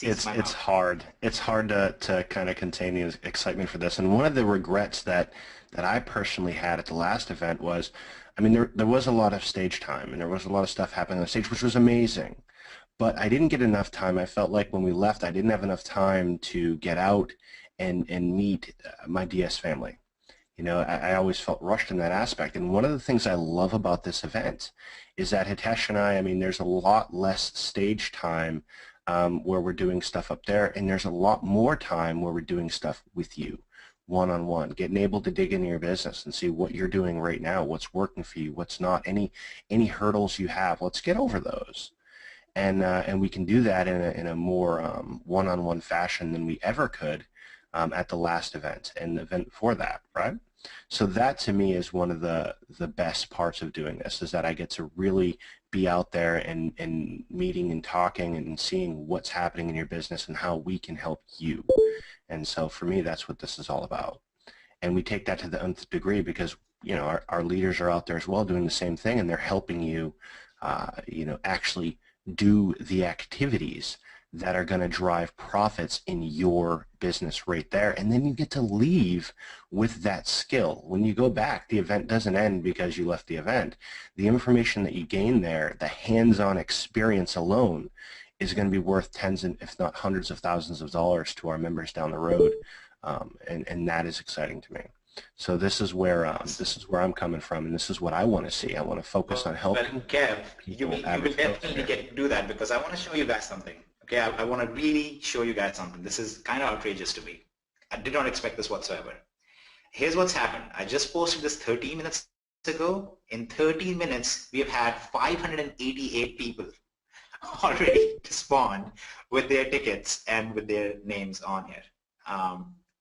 it's hard. It's hard to kind of contain the excitement for this. And one of the regrets that I personally had at the last event was, I mean, there was a lot of stage time and there was a lot of stuff happening on the stage, which was amazing. But I didn't get enough time. I felt like when we left, I didn't have enough time to get out and meet my DS family. You know, I always felt rushed in that aspect. And one of the things I love about this event is that Hitesh and I mean, there's a lot less stage time where we're doing stuff up there, and there's a lot more time where we're doing stuff with you, one-on-one, getting able to dig into your business and see what you're doing right now, what's working for you, what's not, any hurdles you have. Let's get over those. And we can do that in a more one-on-one fashion than we ever could at the last event and the event before that, right? So that to me is one of the best parts of doing this, is that I get to really be out there and meeting and talking and seeing what's happening in your business and how we can help you. And so for me, that's what this is all about. And we take that to the nth degree because, you know, our leaders are out there as well doing the same thing, and they're helping you, you know, actually do the activities that are going to drive profits in your business right there. And then you get to leave with that skill. When you go back, the event doesn't end because you left the event. The information that you gain there, the hands-on experience alone, is going to be worth tens and if not hundreds of thousands of dollars to our members down the road. And that is exciting to me. So this is where I'm coming from, and this is what I want to see. I want to focus on helping. Well, Kev, you will definitely get to do that because I want to show you guys something. Okay, I want to really show you guys something. This is kind of outrageous to me. I did not expect this whatsoever. Here's what's happened. I just posted this 13 minutes ago. In 13 minutes, we have had 588 people already respond with their tickets and with their names on here.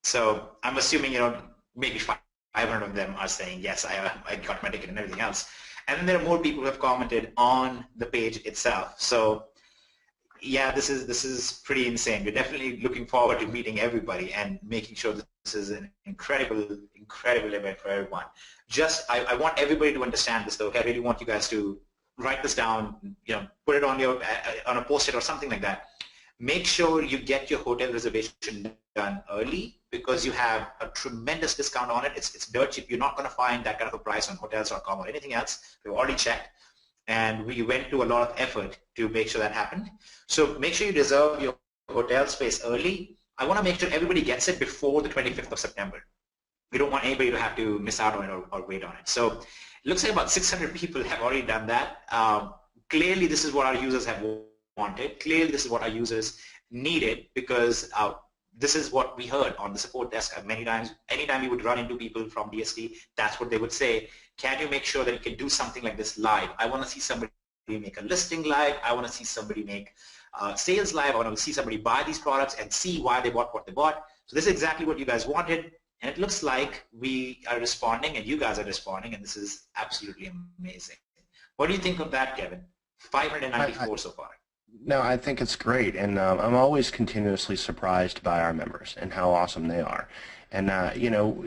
So I'm assuming, you know, maybe 500 of them are saying, yes, I got my ticket and everything else. And then there are more people who have commented on the page itself. So yeah, this is pretty insane. We're definitely looking forward to meeting everybody and making sure that this is an incredible event for everyone. Just, I want everybody to understand this though. I really want you guys to write this down, you know, put it on your, on a post-it or something like that. Make sure you get your hotel reservation done early because you have a tremendous discount on it. It's dirt cheap. You're not going to find that kind of a price on hotels.com or anything else. We've already checked. And we went to a lot of effort to make sure that happened. So make sure you reserve your hotel space early. I want to make sure everybody gets it before the 25th of September. We don't want anybody to have to miss out on it or wait on it. So it looks like about 600 people have already done that. Clearly, this is what our users have wanted. Clearly, this is what our users needed because this is what we heard on the support desk many times. Anytime we would run into people from DSD, that's what they would say. can you make sure that you can do something like this live? I want to see somebody make a listing live. I want to see somebody make sales live. I want to see somebody buy these products and see why they bought what they bought. So this is exactly what you guys wanted. And it looks like we are responding and you guys are responding, and this is absolutely amazing. What do you think of that, Kevin? 594 so far. No, I think it's great, and I'm always continuously surprised by our members and how awesome they are. And you know,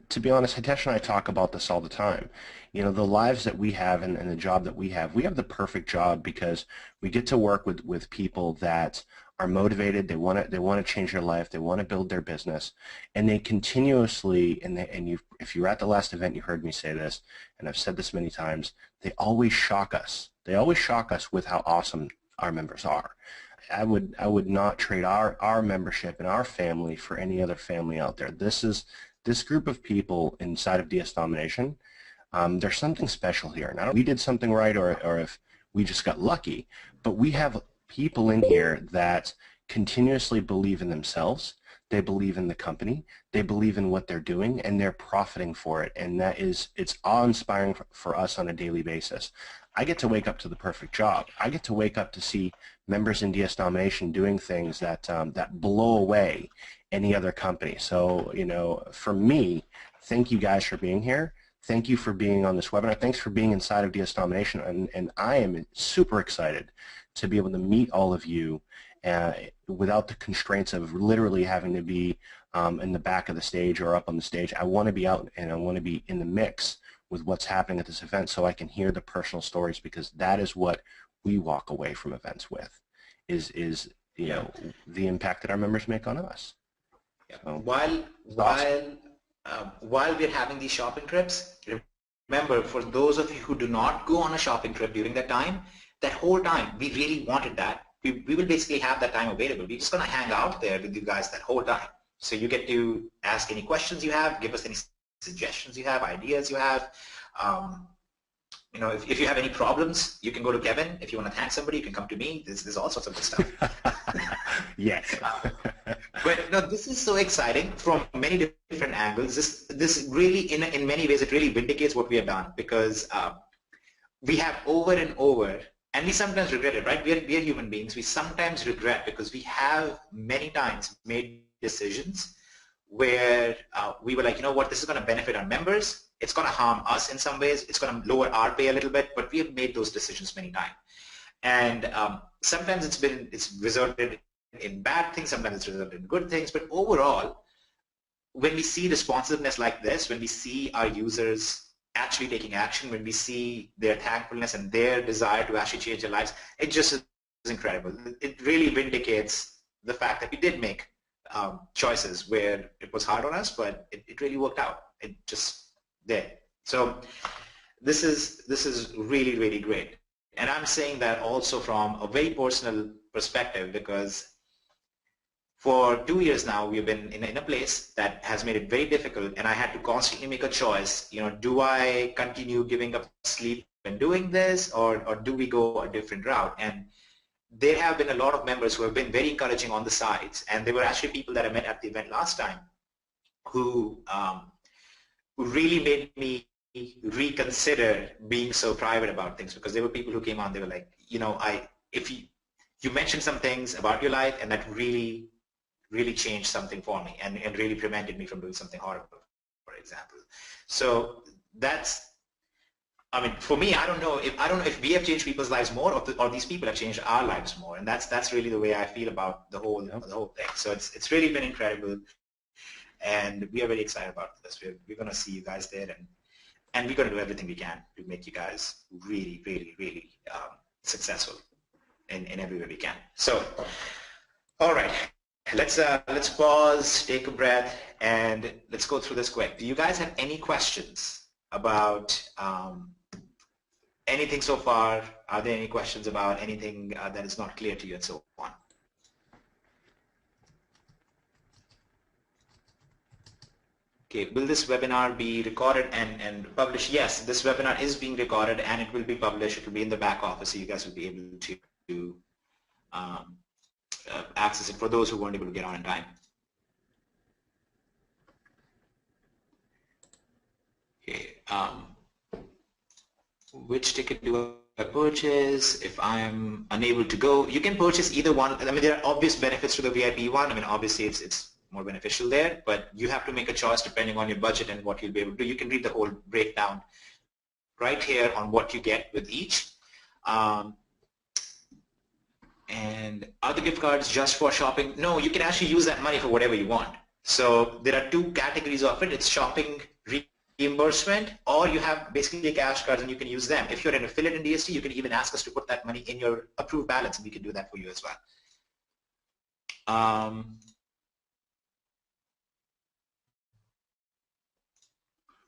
to be honest, Hitesh and I talk about this all the time. You know, the lives that we have and the job that we have the perfect job because we get to work with people that are motivated. They want to change their life. They want to build their business, and they continuously if you were at the last event, you heard me say this, and I've said this many times. They always shock us. They always shock us with how awesome our members are. I would not trade our membership and our family for any other family out there. This group of people inside of DS Domination. There's something special here. Not we did something right, or if we just got lucky, but we have people in here that continuously believe in themselves. They believe in the company. They believe in what they're doing, and they're profiting for it. And it's awe-inspiring for us on a daily basis. I get to wake up to the perfect job. I get to wake up to see members in DS Domination doing things that that blow away any other company. So, you know, for me, thank you guys for being here. Thank you for being on this webinar. Thanks for being inside of DS Domination. And I am super excited to be able to meet all of you without the constraints of literally having to be in the back of the stage or up on the stage. I want to be out and I want to be in the mix with what's happening at this event so I can hear the personal stories, because that is what we walk away from events with, is you know, the impact that our members make on us. So, while we're having these shopping trips, remember, for those of you who do not go on a shopping trip during that time, that whole time, we really wanted that. We will basically have that time available. We're just going to hang out there with you guys that whole time. So you get to ask any questions you have, give us any suggestions you have, ideas you have. You know, if you have any problems, you can go to Kevin. If you want to thank somebody, you can come to me. There's all sorts of good stuff. Yes. But no, this is so exciting from many different angles. This really, in many ways, it really vindicates what we have done, because we have over and over, and we sometimes regret it, right? We are human beings. We sometimes regret because we have many times made decisions where we were like, you know what, this is going to benefit our members. It's going to harm us in some ways. It's going to lower our pay a little bit, but we have made those decisions many times. And sometimes it's resulted in bad things, sometimes it's resulted in good things, but overall, when we see responsiveness like this, when we see our users actually taking action, when we see their thankfulness and their desire to actually change their lives, it just is incredible. It really vindicates the fact that we did make choices where it was hard on us, but it really worked out. It just did. So this is really, really great. And I'm saying that also from a very personal perspective, because for 2 years now, we've been in a place that has made it very difficult, and I had to constantly make a choice. You know, do I continue giving up sleep and doing this, or do we go a different route? And there have been a lot of members who have been very encouraging on the sides, and there were actually people that I met at the event last time who really made me reconsider being so private about things, because there were people who came on, they were like, you know, if you mentioned some things about your life, and that really changed something for me, and really prevented me from doing something horrible, for example. So that's, I mean, for me, I don't know if we have changed people's lives more, or these people have changed our lives more, and that's really the way I feel about the whole thing. So it's really been incredible, and we are very excited about this. We're going to see you guys there, and we're going to do everything we can to make you guys really, really, really successful in every way we can. So, all right. Let's pause, take a breath, and let's go through this quick. Do you guys have any questions about anything so far? Are there any questions about anything that is not clear to you, and so on? Okay, will this webinar be recorded and published? Yes, this webinar is being recorded, and it will be published. It will be in the back office, so you guys will be able to access it for those who weren't able to get on in time. Okay. which ticket do I purchase? If I'm unable to go, you can purchase either one. I mean, there are obvious benefits to the VIP one. I mean, obviously it's more beneficial there, but you have to make a choice depending on your budget and what you'll be able to do. You can read the whole breakdown right here on what you get with each. And are the gift cards just for shopping? No, you can actually use that money for whatever you want. So there are two categories of it. It's shopping reimbursement, or you have basically cash cards and you can use them. If you're an affiliate in DSD, you can even ask us to put that money in your approved balance and we can do that for you as well.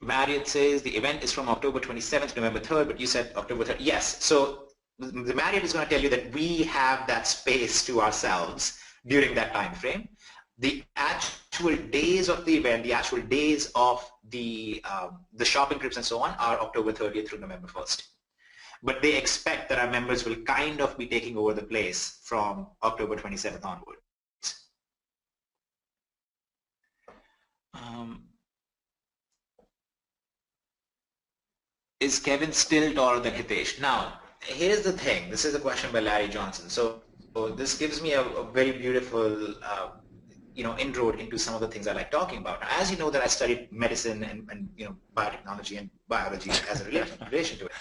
Marriott says the event is from October 27th to November 3rd, but you said October 3rd. Yes, so the Marriott is going to tell you that we have that space to ourselves during that time frame. The actual days of the event, the actual days of the shopping trips and so on are October 30th through November 1st. But they expect that our members will kind of be taking over the place from October 27th onward. Is Kevin still taller than Hitesh? Now, here's the thing. This is a question by Larry Johnson. So this gives me a very beautiful inroad into some of the things I like talking about. Now, as you know that I studied medicine and biotechnology and biology as a relation to it.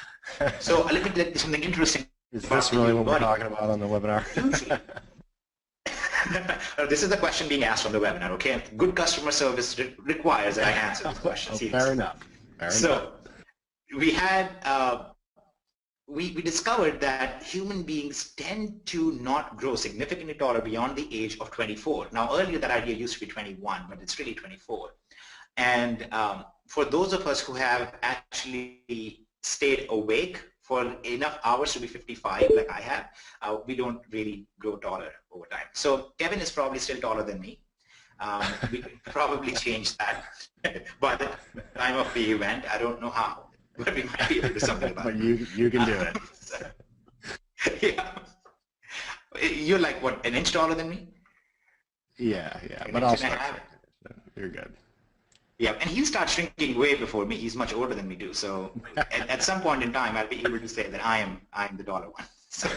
So let me tell you something interesting. Is this really what we're talking about on the webinar? This is the question being asked on the webinar, okay? Good customer service requires that I answer this question. Fair enough. So we had we discovered that human beings tend to not grow significantly taller beyond the age of 24. Now earlier that idea used to be 21, but it's really 24. And for those of us who have actually stayed awake for enough hours to be 55, like I have, we don't really grow taller over time. So Kevin is probably still taller than me. We could probably change that by the time of the event. I don't know how, but we might be able to do something about it. But you can do it. Yeah. You're like, what, an inch taller than me? Yeah, but I'll start. You're good. Yeah, and he starts shrinking way before me. He's much older than me too. So at some point in time, I'll be able to say that I'm the taller one. So,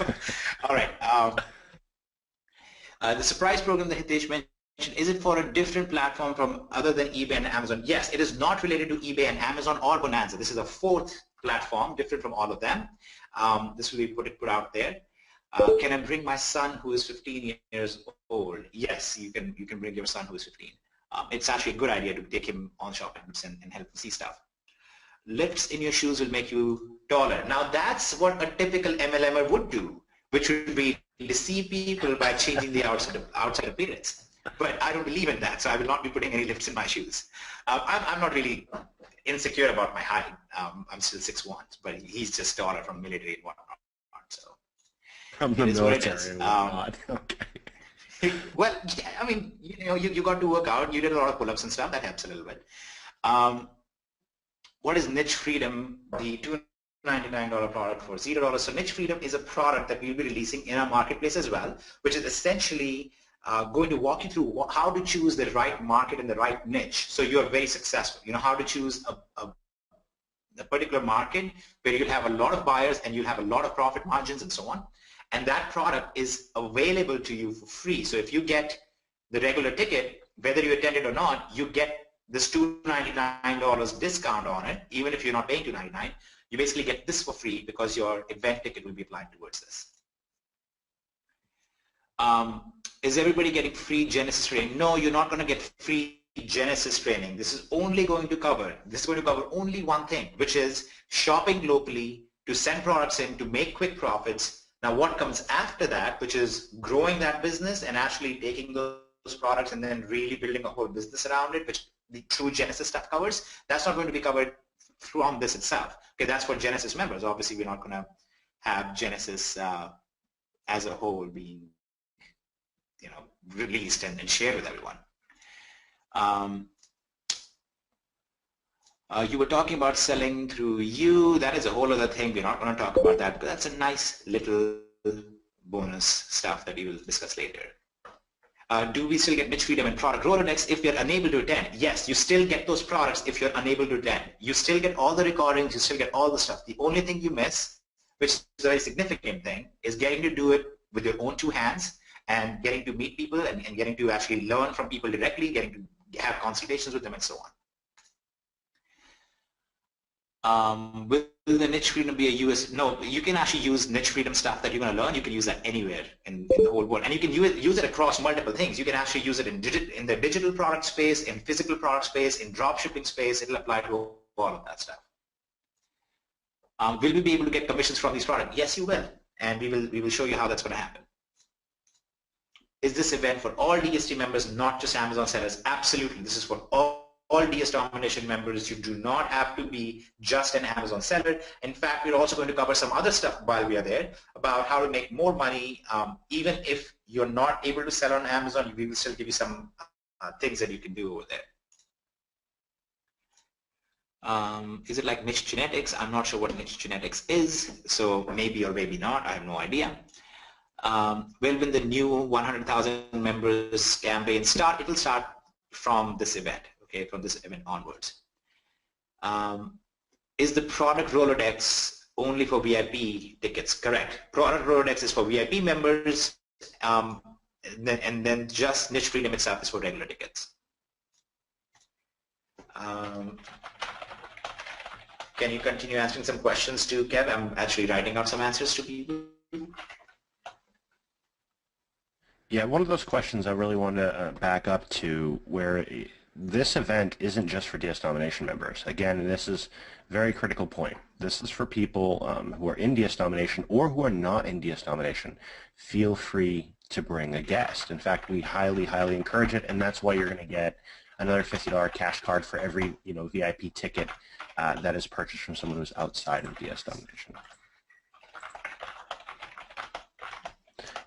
all right. The surprise program that Hitesh mentioned, is it for a different platform from other than eBay and Amazon? Yes, it is not related to eBay and Amazon or Bonanza. This is a fourth platform, different from all of them. This will be put out there. Can I bring my son who is 15 years old? Yes, you can bring your son who is 15. It's actually a good idea to take him on shopping trips and help him see stuff. Lifts in your shoes will make you taller. Now that's what a typical MLMer would do, which would be deceive people by changing the outside appearance. But I don't believe in that, so I will not be putting any lifts in my shoes. I'm not really insecure about my height. I'm still 6'1", but he's just taller from military and whatnot. So from the military. Okay. Well, I mean, you got to work out. You did a lot of pull-ups and stuff. That helps a little bit. What is Niche Freedom, the $299 product for $0? So Niche Freedom is a product that we'll be releasing in our marketplace as well, which is essentially going to walk you through how to choose the right market and the right niche so you're very successful. You know how to choose a particular market where you'll have a lot of buyers and you'll have a lot of profit margins and so on. And that product is available to you for free. So if you get the regular ticket, whether you attend it or not, you get this $299 discount on it, even if you're not paying $299. You basically get this for free because your event ticket will be applied towards this. Is everybody getting free Genesis training? No, you're not going to get free Genesis training. This is only going to cover only one thing, which is shopping locally, to send products in, to make quick profits. Now what comes after that, which is growing that business and actually taking those products and then really building a whole business around it, which the true Genesis stuff covers, that's not going to be covered from this itself. Okay, that's for Genesis members. Obviously, we're not going to have Genesis as a whole being, released and shared with everyone. You were talking about selling through you. That is a whole other thing. We're not going to talk about that, but that's a nice little bonus stuff that we will discuss later. Do we still get niche freedom and product Rolodex if you're unable to attend? Yes, you still get those products if you're unable to attend. You still get all the recordings, you still get all the stuff. The only thing you miss, which is a very significant thing, is getting to do it with your own two hands and getting to meet people and getting to actually learn from people directly, getting to have consultations with them and so on. Will the niche freedom be a US? No, you can actually use niche freedom stuff that you're going to learn. You can use that anywhere in the whole world. And you can use it across multiple things. You can actually use it in the digital product space, in physical product space, in drop shipping space. It'll apply to all of that stuff. Will we be able to get commissions from these products? Yes, you will. And we will show you how that's going to happen. Is this event for all DSD members, not just Amazon sellers? Absolutely. This is for all DS Domination members. You do not have to be just an Amazon seller. In fact, we're also going to cover some other stuff while we are there about how to make more money. Even if you're not able to sell on Amazon, we will still give you some things that you can do over there. Is it like niche genetics? I'm not sure what niche genetics is, so maybe or maybe not. I have no idea. When the new 100,000 members campaign start? It will start from this event. Okay, from this event onwards. Is the product Rolodex only for VIP tickets? Correct. Product Rolodex is for VIP members, and then just niche freedom itself is for regular tickets. Can you continue answering some questions to Kev? I'm actually writing out some answers to people. Yeah, one of those questions I really want to back up to where this event isn't just for DS Domination members. Again, this is a very critical point. This is for people who are in DS Domination or who are not in DS Domination. Feel free to bring a guest. In fact, we highly, highly encourage it, and that's why you're going to get another $50 cash card for every VIP ticket that is purchased from someone who's outside of DS Domination.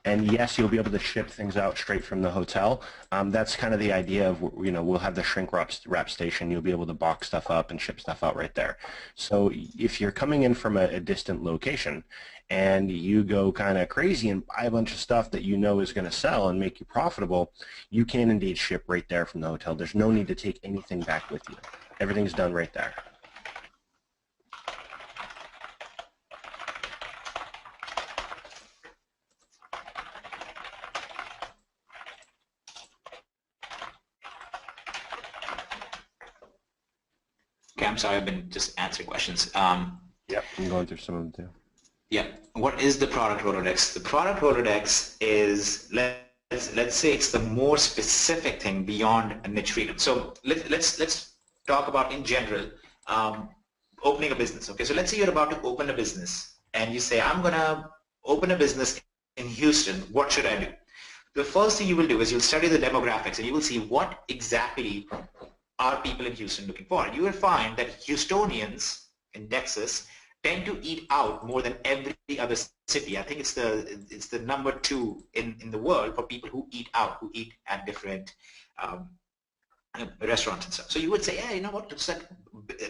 And yes, you'll be able to ship things out straight from the hotel. That's kind of the idea of, we'll have the shrink wrap station. You'll be able to box stuff up and ship stuff out right there. So if you're coming in from a distant location and you go kind of crazy and buy a bunch of stuff that you know is going to sell and make you profitable, you can indeed ship right there from the hotel. There's no need to take anything back with you. Everything's done right there. I'm sorry, I've been just answering questions. Yep, I'm going through some of them too. Yeah, what is the product Rolodex? The product Rolodex is, let's say it's the more specific thing beyond a niche freedom. So let's talk about in general opening a business. Okay, so let's say you're about to open a business and you say, I'm gonna open a business in Houston. What should I do? The first thing you will do is you'll study the demographics and you will see what exactly are people in Houston looking for. You will find that Houstonians in Texas tend to eat out more than every other city. I think it's the number 2 in the world for people who eat out, who eat at different restaurants and stuff. So you would say, yeah, you know what, it's like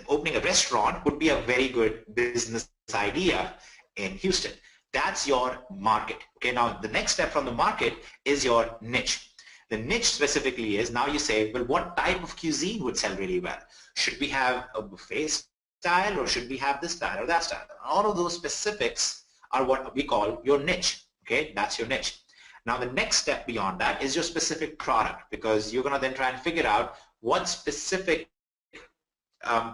opening a restaurant would be a very good business idea in Houston. That's your market. Okay, now the next step from the market is your niche. The niche specifically is, now you say, well, what type of cuisine would sell really well? Should we have a buffet style, or should we have this style or that style? All of those specifics are what we call your niche. Okay, that's your niche. Now the next step beyond that is your specific product, because you're going to then try and figure out what specific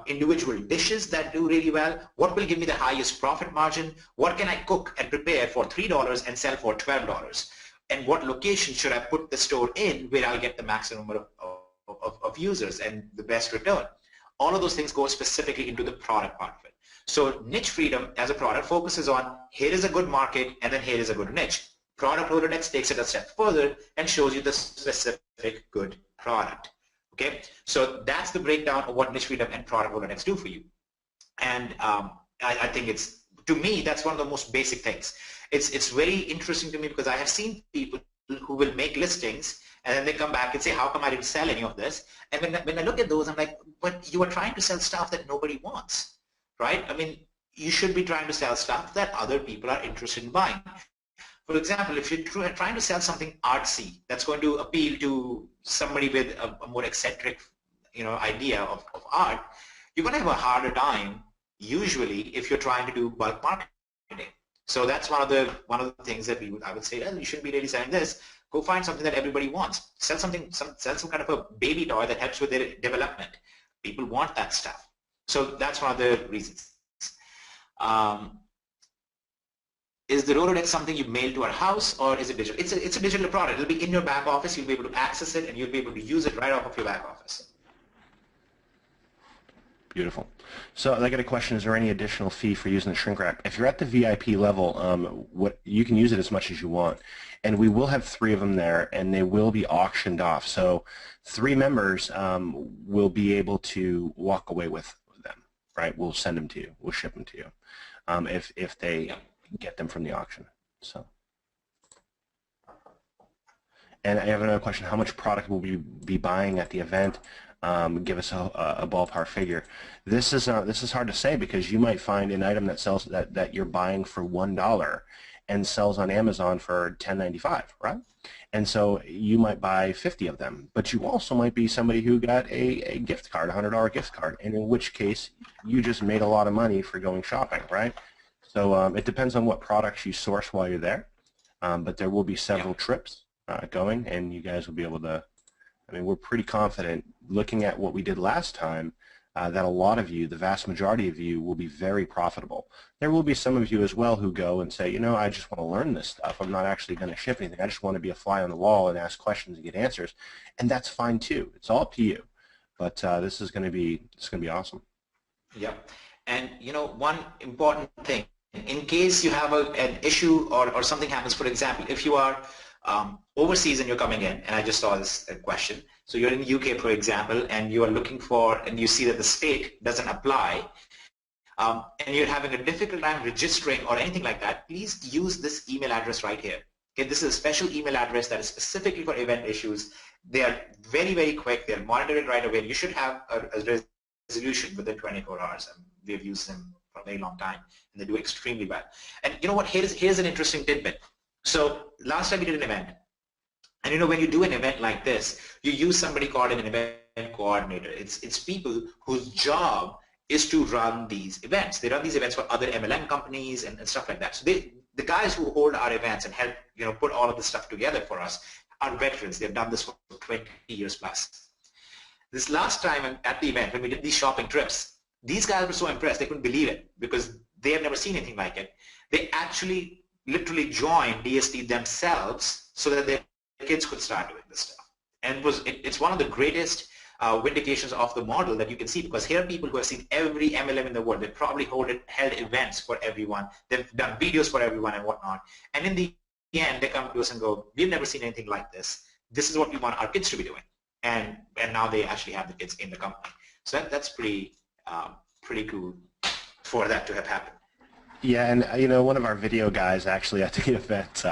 individual dishes that do really well, what will give me the highest profit margin, what can I cook and prepare for $3 and sell for $12, and what location should I put the store in where I'll get the maximum number of users and the best return. All of those things go specifically into the product part of it. So niche freedom as a product focuses on, here is a good market and then here is a good niche. Product Rolodex takes it a step further and shows you the specific good product. Okay, so that's the breakdown of what niche freedom and product Rolodex do for you. And I think it's, to me, that's one of the most basic things. It's very interesting to me because I have seen people who will make listings and then they come back and say, how come I didn't sell any of this? And when I look at those, I'm like, but you are trying to sell stuff that nobody wants, right? I mean, you should be trying to sell stuff that other people are interested in buying. For example, if you're trying to sell something artsy that's going to appeal to somebody with a more eccentric, idea of art, you're going to have a harder time usually if you're trying to do bulk marketing. So that's one of the things that I would say, well, you shouldn't be really selling this. Go find something that everybody wants. Sell sell some kind of a baby toy that helps with their development. People want that stuff. So that's one of the reasons. Is the Rolodex something you mail to our house, or is it digital? It's a digital product. It'll be in your back office. You'll be able to access it, and you'll be able to use it right off of your back office. Beautiful. So I got a question. Is there any additional fee for using the shrink wrap? If you're at the VIP level, you can use it as much as you want. And we will have 3 of them there, and they will be auctioned off. So 3 members will be able to walk away with them, right? We'll send them to you. We'll ship them to you if they get them from the auction. So. And I have another question. How much product will we be buying at the event? Give us a ballpark figure. This is hard to say because you might find an item that sells that you're buying for $1 and sells on Amazon for $10.95, right? And so you might buy 50 of them, but you also might be somebody who got a gift card, a $100 gift card, and in which case you just made a lot of money for going shopping, right? So it depends on what products you source while you're there, but there will be several trips going, and you guys will be able to. I mean, we're pretty confident, looking at what we did last time, that a lot of you, the vast majority of you, will be very profitable. There will be some of you as well who go and say, I just want to learn this stuff. I'm not actually going to ship anything. I just want to be a fly on the wall and ask questions and get answers, and that's fine too. It's all up to you. But this is going to be awesome. Yep. And one important thing, in case you have an issue or something happens, for example, if you are overseas and you're coming in, and I just saw this question. So you're in the UK, for example, and you are looking for, and you see that the state doesn't apply, and you're having a difficult time registering or anything like that, please use this email address right here. Okay, this is a special email address that is specifically for event issues. They are very, very quick. They're monitored right away. You should have a resolution within 24 hours. And we've used them for a very long time, and they do extremely well. And you know what? Here's an interesting tidbit. So last time we did an event, and when you do an event like this, you use somebody called an event coordinator. It's people whose job is to run these events. They run these events for other MLM companies and stuff like that. So the guys who hold our events and help put all of this stuff together for us are veterans. They've done this for 20 years plus. This last time at the event, when we did these shopping trips, these guys were so impressed they couldn't believe it because they have never seen anything like it. They actually literally joined DSD themselves so that their kids could start doing this stuff. And it's one of the greatest vindications of the model that you can see, because here are people who have seen every MLM in the world. They've probably held events for everyone. They've done videos for everyone and whatnot. And in the end, they come to us and go, we've never seen anything like this. This is what we want our kids to be doing. And now they actually have the kids in the company. So that's pretty cool for that to have happened. Yeah, and one of our video guys actually at the event,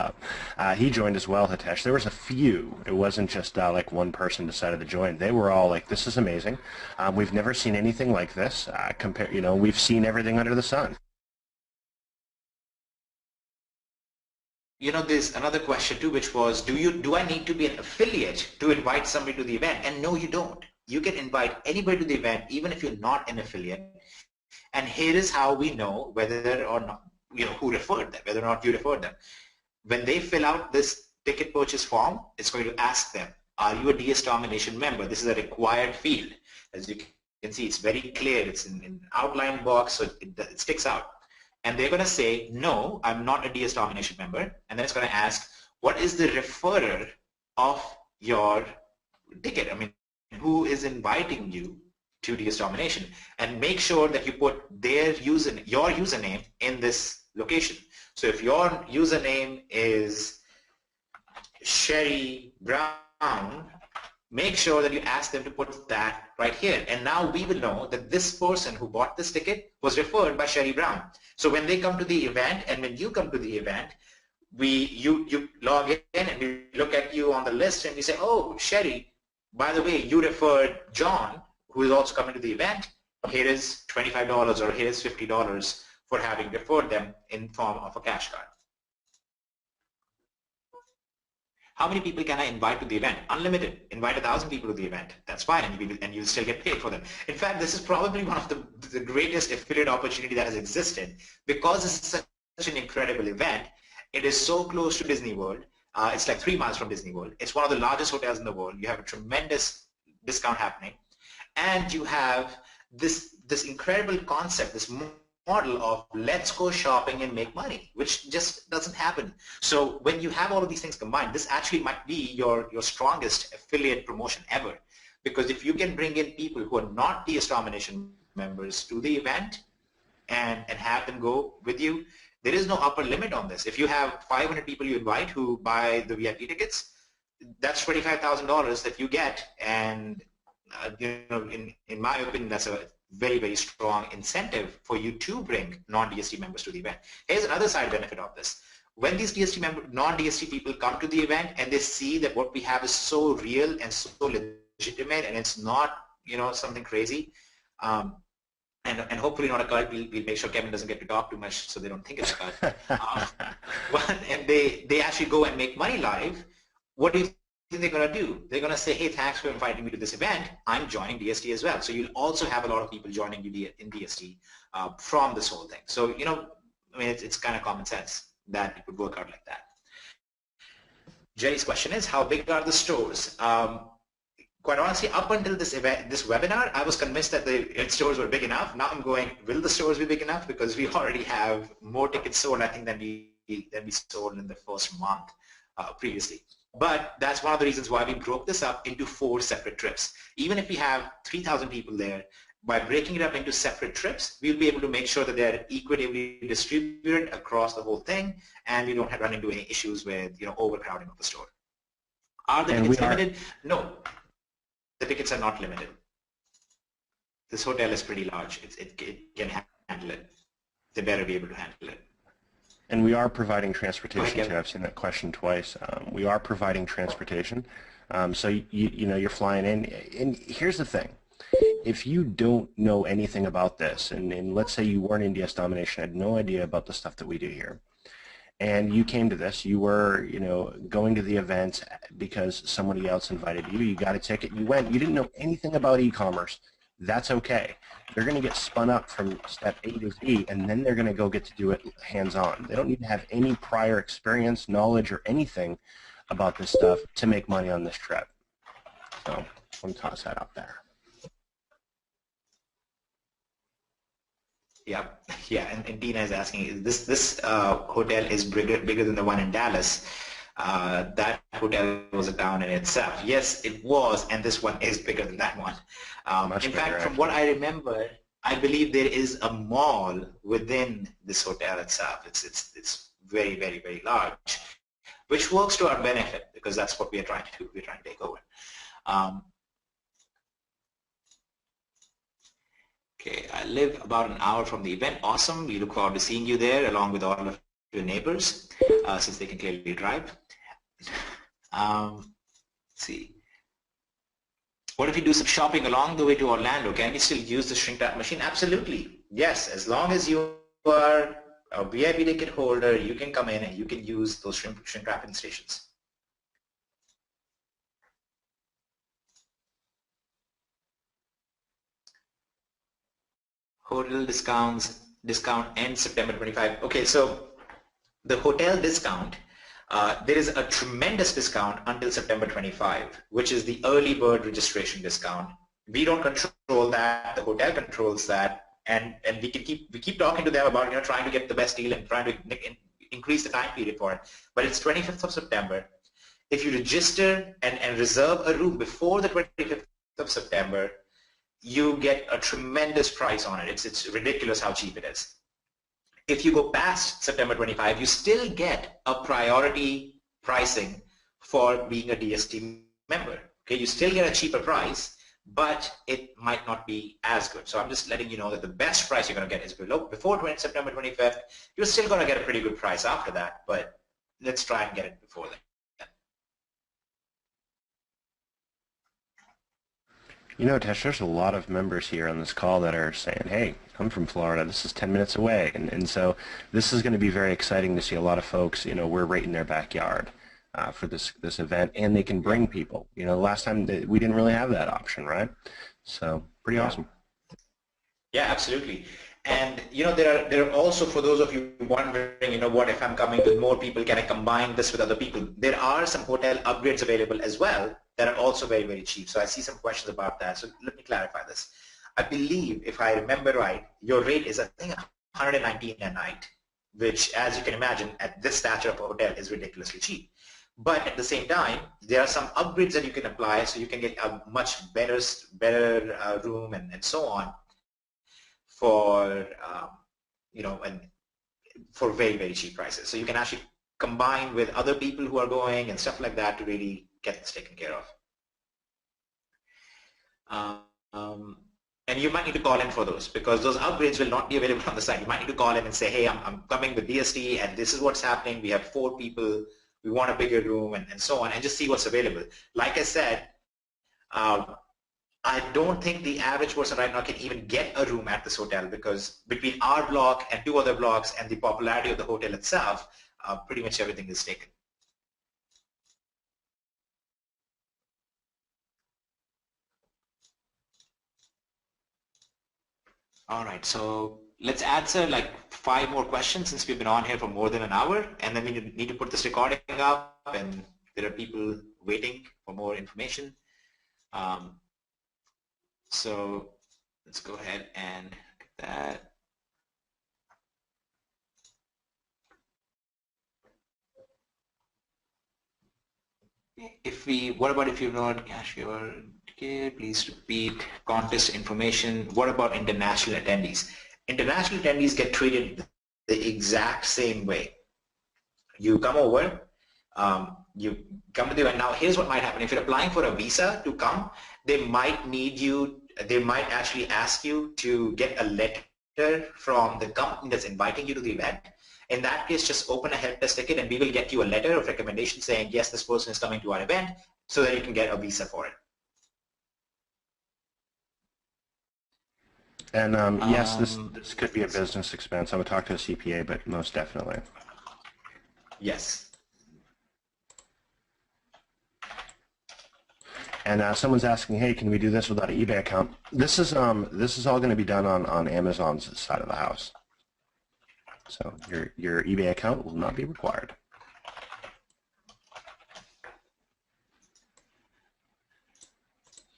he joined as well, Hitesh. There was a few. It wasn't just like one person decided to join. They were all like, "This is amazing. We've never seen anything like this. We've seen everything under the sun." There's another question too, which was, do I need to be an affiliate to invite somebody to the event? And no, you don't. You can invite anybody to the event, even if you're not an affiliate. And here is how we know whether or not, who referred them, whether or not you referred them. When they fill out this ticket purchase form, it's going to ask them, are you a DS Domination member? This is a required field. As you can see, it's very clear. It's in an outline box, so it sticks out. And they're going to say, no, I'm not a DS Domination member. And then it's going to ask, what is the referrer of your ticket? I mean, who is inviting you to DS Domination? And make sure that you put your username in this location. So if your username is Sherry Brown, make sure that you ask them to put that right here. And now we will know that this person who bought this ticket was referred by Sherry Brown. So when they come to the event, and when you come to the event, you log in and we look at you on the list and we say, oh, Sherry, by the way, you referred John, who is also coming to the event. Here is $25 or here is $50 for having referred them in form of a cash card. How many people can I invite to the event? Unlimited. Invite 1,000 people to the event. That's fine, and you'll still get paid for them. In fact, this is probably one of the greatest affiliate opportunity that has existed because this is such an incredible event. It is so close to Disney World. It's like 3 miles from Disney World. It's one of the largest hotels in the world. You have a tremendous discount happening, and you have this incredible concept, this model of let's go shopping and make money, which just doesn't happen. So when you have all of these things combined, this actually might be your strongest affiliate promotion ever. Because if you can bring in people who are not DS Domination members to the event and have them go with you, there is no upper limit on this. If you have 500 people you invite who buy the VIP tickets, that's $25,000 that you get, and in my opinion, that's a very, very strong incentive for you to bring non-DST members to the event. Here's another side benefit of this. When these non-DST people come to the event and they see that what we have is so real and so legitimate and it's not, something crazy, and hopefully not a cult. We'll make sure Kevin doesn't get to talk too much so they don't think it's a cult. And they actually go and make money live. What do you think they're going to do? They're going to say, hey, thanks for inviting me to this event. I'm joining DST as well. So you'll also have a lot of people joining you in DST from this whole thing. So, it's kind of common sense that it would work out like that. Jerry's question is, how big are the stores? Quite honestly, up until this webinar, I was convinced that the stores were big enough. Now I'm going, will the stores be big enough? Because we already have more tickets sold, I think, than we sold in the first month previously. But that's one of the reasons why we broke this up into 4 separate trips. Even if we have 3,000 people there, by breaking it up into separate trips, we'll be able to make sure that they're equitably distributed across the whole thing, and we don't run into any issues with overcrowding of the store. Are the tickets limited? No, the tickets are not limited. This hotel is pretty large. It can handle it. They better be able to handle it. And we are providing transportation too. I've seen that question twice. We are providing transportation. So you're flying in. And here's the thing. If you don't know anything about this, and let's say you weren't in DS Domination, had no idea about the stuff that we do here, and you came to this, you were going to the event because somebody else invited you, you got a ticket, you went, you didn't know anything about e-commerce, that's okay. They're going to get spun up from step A to Z, and then they're going to go get to do it hands-on. They don't need to have any prior experience, knowledge, or anything about this stuff to make money on this trip. So I'm going to toss that out there. Yeah, and Dina is asking, this hotel is bigger than the one in Dallas. That hotel was a town in itself. Yes, it was, and this one is bigger than that one. In fact, from what I remember, I believe there is a mall within this hotel itself. It's very, very, very large, which works to our benefit because that's what we are trying to do. We're trying to take over. Okay, I live about an hour from the event. Awesome. We look forward to seeing you there along with all of your neighbors since they can clearly drive. Let's see. What if you do some shopping along the way to Orlando? Can you still use the shrink wrap machine? Absolutely. Yes, as long as you are a VIP ticket holder, you can come in and you can use those shrink wrapping stations. Hotel discount ends September 25. Okay, so the hotel discount, there is a tremendous discount until September 25, which is the early bird registration discount. We don't control that. The hotel controls that, and we keep talking to them about trying to get the best deal and trying to increase the time period for it. But it's 25th of September. If you register and reserve a room before the 25th of September, you get a tremendous price on it. It's ridiculous how cheap it is. If you go past September 25, you still get a priority pricing for being a DST member. Okay, you still get a cheaper price, but it might not be as good. So I'm just letting you know that the best price you're going to get is before September 25th. You're still going to get a pretty good price after that, but let's try and get it before then. Tesh, there's a lot of members here on this call that are saying, hey, I'm from Florida, this is 10 minutes away. And so this is going to be very exciting to see a lot of folks, we're right in their backyard. for this event, and they can bring people. You know, last time we didn't really have that option, right? So pretty Yeah. awesome. Yeah, absolutely. And there are also, for those of you wondering, what if I'm coming with more people, can I combine this with other people? There are some hotel upgrades available as well that are also very, very cheap. So I see some questions about that. So let me clarify this. I believe, if I remember right, your rate is, I think, 119 a night, which, as you can imagine, at this stature of a hotel is ridiculously cheap. But at the same time, there are some upgrades that you can apply, so you can get a much better room and so on for and for very, very cheap prices. So you can actually combine with other people who are going and stuff like that to really get this taken care of. And you might need to call in for those, because those upgrades will not be available on the site. You might need to call in and say, hey, I'm coming with DSD and this is what's happening. We have 4 people. We want a bigger room and so on, and just see what's available. Like I said, I don't think the average person right now can even get a room at this hotel, because between our block and 2 other blocks and the popularity of the hotel itself, pretty much everything is taken. All right, so let's answer like 5 more questions, since we've been on here for more than an hour, and then we need to put this recording up, and there are people waiting for more information. So let's go ahead and get that. What about if you're not cash your ticket, please repeat contest information. What about international attendees? International attendees get treated the exact same way. You come over, you come to the event. Now, here's what might happen. If you're applying for a visa to come, they might actually ask you to get a letter from the company that's inviting you to the event. In that case, just open a help desk ticket and we will get you a letter of recommendation saying, yes, this person is coming to our event, so that you can get a visa for it. And yes, this could be a business expense. I would talk to a CPA, but most definitely. Yes. And someone's asking, hey, can we do this without an eBay account? This is all going to be done on Amazon's side of the house. So your eBay account will not be required.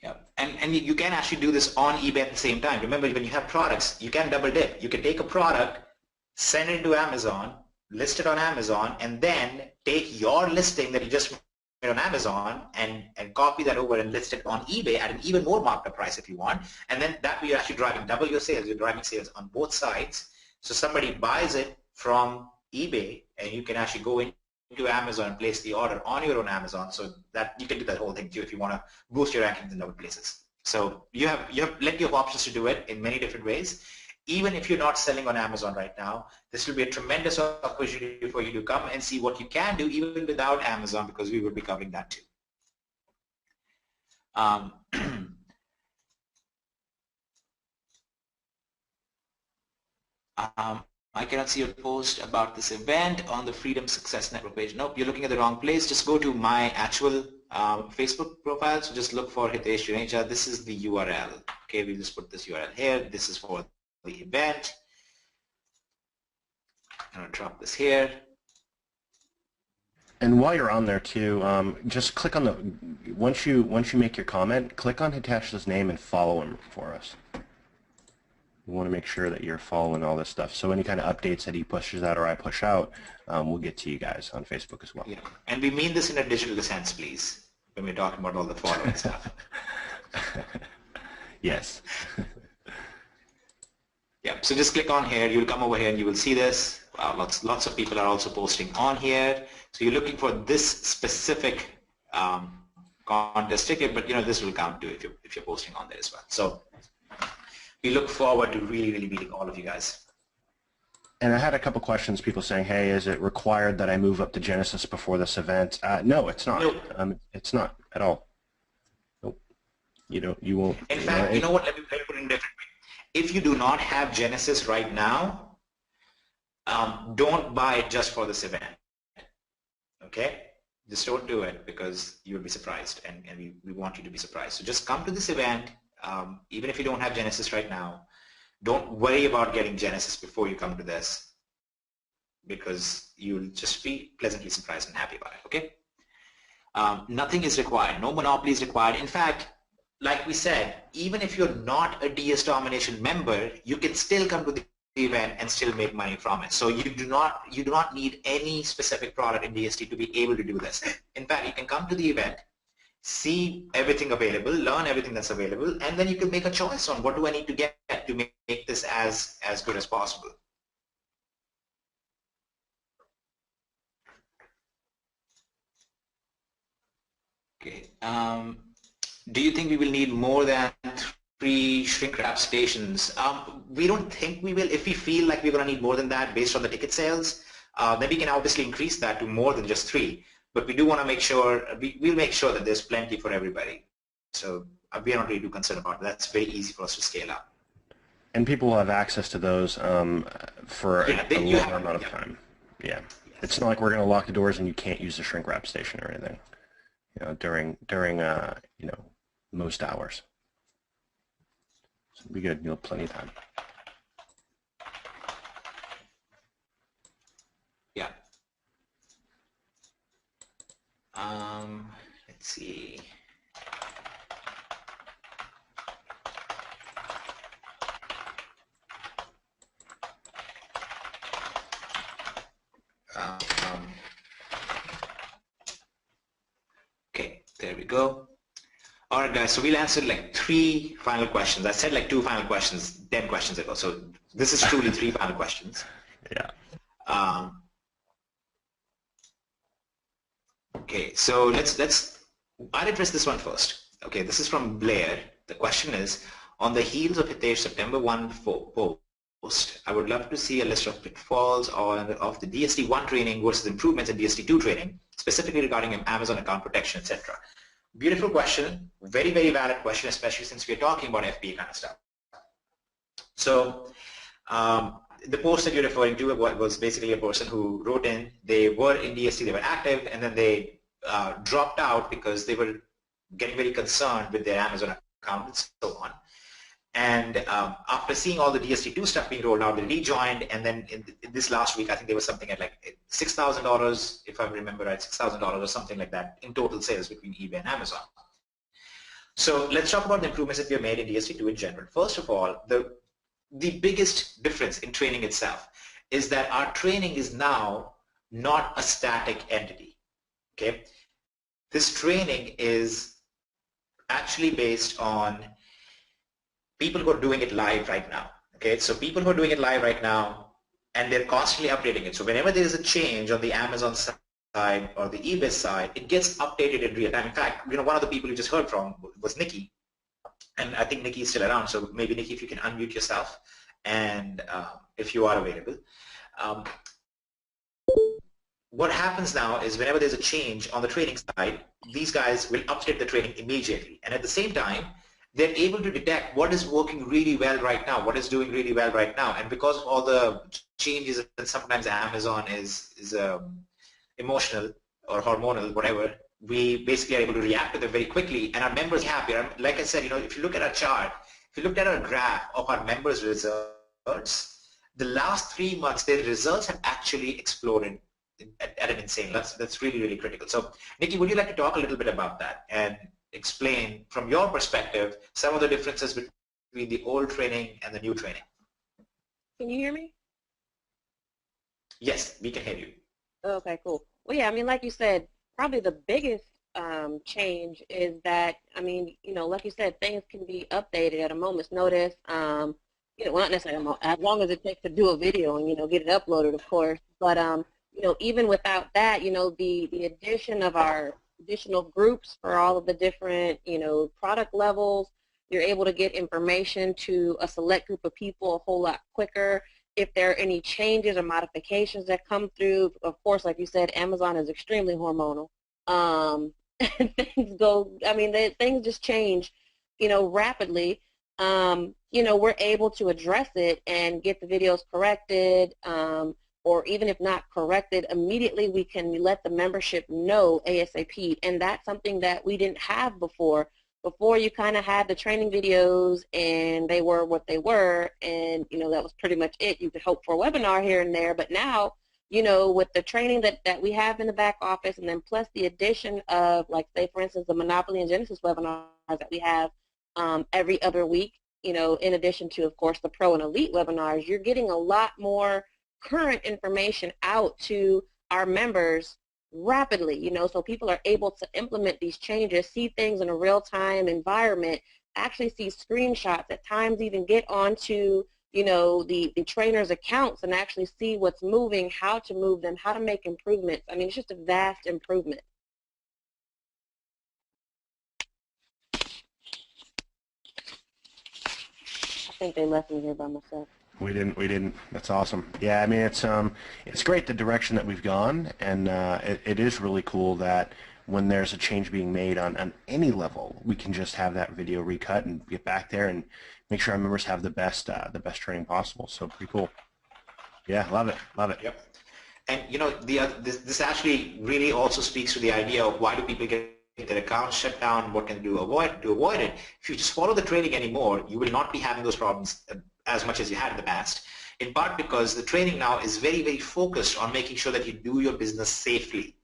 Yeah, and you can actually do this on eBay at the same time. Remember, when you have products, you can double dip. You can take a product, send it to Amazon, list it on Amazon, and then take your listing that you just made on Amazon and copy that over and list it on eBay at an even more marked up price if you want. And then that way you're actually driving double your sales. You're driving sales on both sides. So somebody buys it from eBay, and you can actually go into Amazon and place the order on your own Amazon, so that you can do that whole thing too if you want to boost your rankings in other places. So you have plenty of options to do it in many different ways. Even if you're not selling on Amazon right now, this will be a tremendous opportunity for you to come and see what you can do even without Amazon, because we will be covering that too. I cannot see your post about this event on the Freedom Success Network page. Nope, you're looking at the wrong place. Just go to my actual Facebook profile. So just look for Hitesh Juneja. This is the URL. Okay, we just put this URL here. This is for the event. I'm going to drop this here. And while you're on there too, just click on the once you make your comment, click on Hitesh's name and follow him for us. We want to make sure that you're following all this stuff. So any kind of updates that he pushes out or I push out, we'll get to you guys on Facebook as well. Yeah. And we mean this in a digital sense, please, when we're talking about all the following stuff. Yes. Yeah. So just click on here. You'll come over here and you will see this. Wow, lots of people are also posting on here. So you're looking for this specific contest ticket, but this will count too if you're posting on there as well. So we look forward to really meeting all of you guys. And I had a couple questions, people saying, hey, is it required that I move up to Genesis before this event? No, it's not. Nope. It's not at all. Nope. You won't. In fact, you know what? Let me put it in a different way. If you do not have Genesis right now, don't buy it just for this event. Okay? Just don't do it because you'll be surprised, and we want you to be surprised. So just come to this event, even if you don't have Genesis right now. Don't worry about getting Genesis before you come to this, because you'll just be pleasantly surprised and happy about it, okay? Nothing is required. No monopoly is required. In fact, like we said, even if you're not a DS Domination member, you can still come to the event and still make money from it. So you do not need any specific product in DSD to be able to do this. In fact, you can come to the event, see everything available, learn everything that's available, and then you can make a choice on what do I need to get to make this as good as possible. Okay. Do you think we will need more than 3 shrink wrap stations? We don't think we will. If we feel like we're going to need more than that based on the ticket sales, then we can obviously increase that to more than just 3. But we do want to make sure, we'll make sure that there's plenty for everybody. So we are not really too concerned about it. That's very easy for us to scale up. And people will have access to those for a longer amount of time. Yeah. Yes. It's not like we're going to lock the doors and you can't use the shrink wrap station or anything. You know, during you know, most hours. So it'll be good. You'll have plenty of time. Yeah. Let's see. Okay, there we go. All right, guys, so we'll answer like 3 final questions. I said like 2 final questions 10 questions ago, so this is truly 3 final questions. Yeah. Okay, so I'll address this one first. Okay, this is from Blair. The question is, on the heels of Hitesh's September 1 post, I would love to see a list of pitfalls of the DSD1 training versus improvements in DSD2 training, specifically regarding Amazon account protection, etc. Beautiful question, very, very valid question, especially since we're talking about FBA kind of stuff. So the post that you're referring to was basically a person who wrote in, they were in DSD, they were active, and then they dropped out because they were getting very concerned with their Amazon account and so on. And after seeing all the DSD2 stuff being rolled out, they rejoined, and then in this last week, I think there was something at like $6,000, if I remember right, $6,000 or something like that in total sales between eBay and Amazon. So let's talk about the improvements that we have made in DSD2 in general. First of all, the biggest difference in training itself is that our training is now not a static entity. Okay, this training is actually based on people who are doing it live right now. Okay, so people who are doing it live right now, and they're constantly updating it. So whenever there is a change on the Amazon side or the eBay side, it gets updated in real time. In fact, you know, one of the people you just heard from was Nikki, and I think Nikki is still around. So maybe Nikki, if you can unmute yourself, and if you are available. What happens now is whenever there's a change on the training side, these guys will update the training immediately, and at the same time, they're able to detect what is working really well right now, what is doing really well right now. And because of all the changes, and sometimes Amazon is emotional or hormonal, whatever, we basically are able to react to them very quickly, and our members are happier. Like I said, you know, if you look at our chart, if you looked at our graph of our members' results, the last 3 months, their results have actually exploded at an insane. That's really, really critical. So, Nikki, would you like to talk a little bit about that and explain from your perspective some of the differences between the old training and the new training? Can you hear me? Yes, we can hear you. Okay, cool. Well, yeah, I mean, like you said, probably the biggest change is that, I mean, you know, like you said, things can be updated at a moment's notice. You know, well, not necessarily as long as it takes to do a video and, you know, get it uploaded, of course. But, you know, even without that, you know, the addition of our additional groups for all of the different, you know, product levels, you're able to get information to a select group of people a whole lot quicker. If there are any changes or modifications that come through, of course, like you said, Amazon is extremely hormonal. And things go, I mean, things just change, you know, rapidly. You know, we're able to address it and get the videos corrected. or even if not corrected, immediately we can let the membership know ASAP. And that's something that we didn't have before. Before, you kind of had the training videos and they were what they were, and that was pretty much it. You could hope for a webinar here and there, but now, with the training that we have in the back office, and then plus the addition of, like, say for instance, the Monopoly and Genesis webinars that we have every other week, in addition to, of course, the Pro and Elite webinars, you're getting a lot more current information out to our members rapidly, so people are able to implement these changes, see things in a real-time environment, actually see screenshots, at times even get onto, the trainers' accounts and actually see what's moving, how to move them, how to make improvements. I mean, it's just a vast improvement. I think they left me here by myself. We didn't. That's awesome. Yeah, I mean, it's great the direction that we've gone, and it is really cool that when there's a change being made on any level, we can just have that video recut and get back there and make sure our members have the best training possible. So pretty cool. Yeah, love it. Yep. And this actually really also speaks to the idea of why do people get their accounts shut down, what can they do to avoid it. If you just follow the training anymore, you will not be having those problems as much as you had in the past, in part because the training now is very, very focused on making sure that you do your business safely,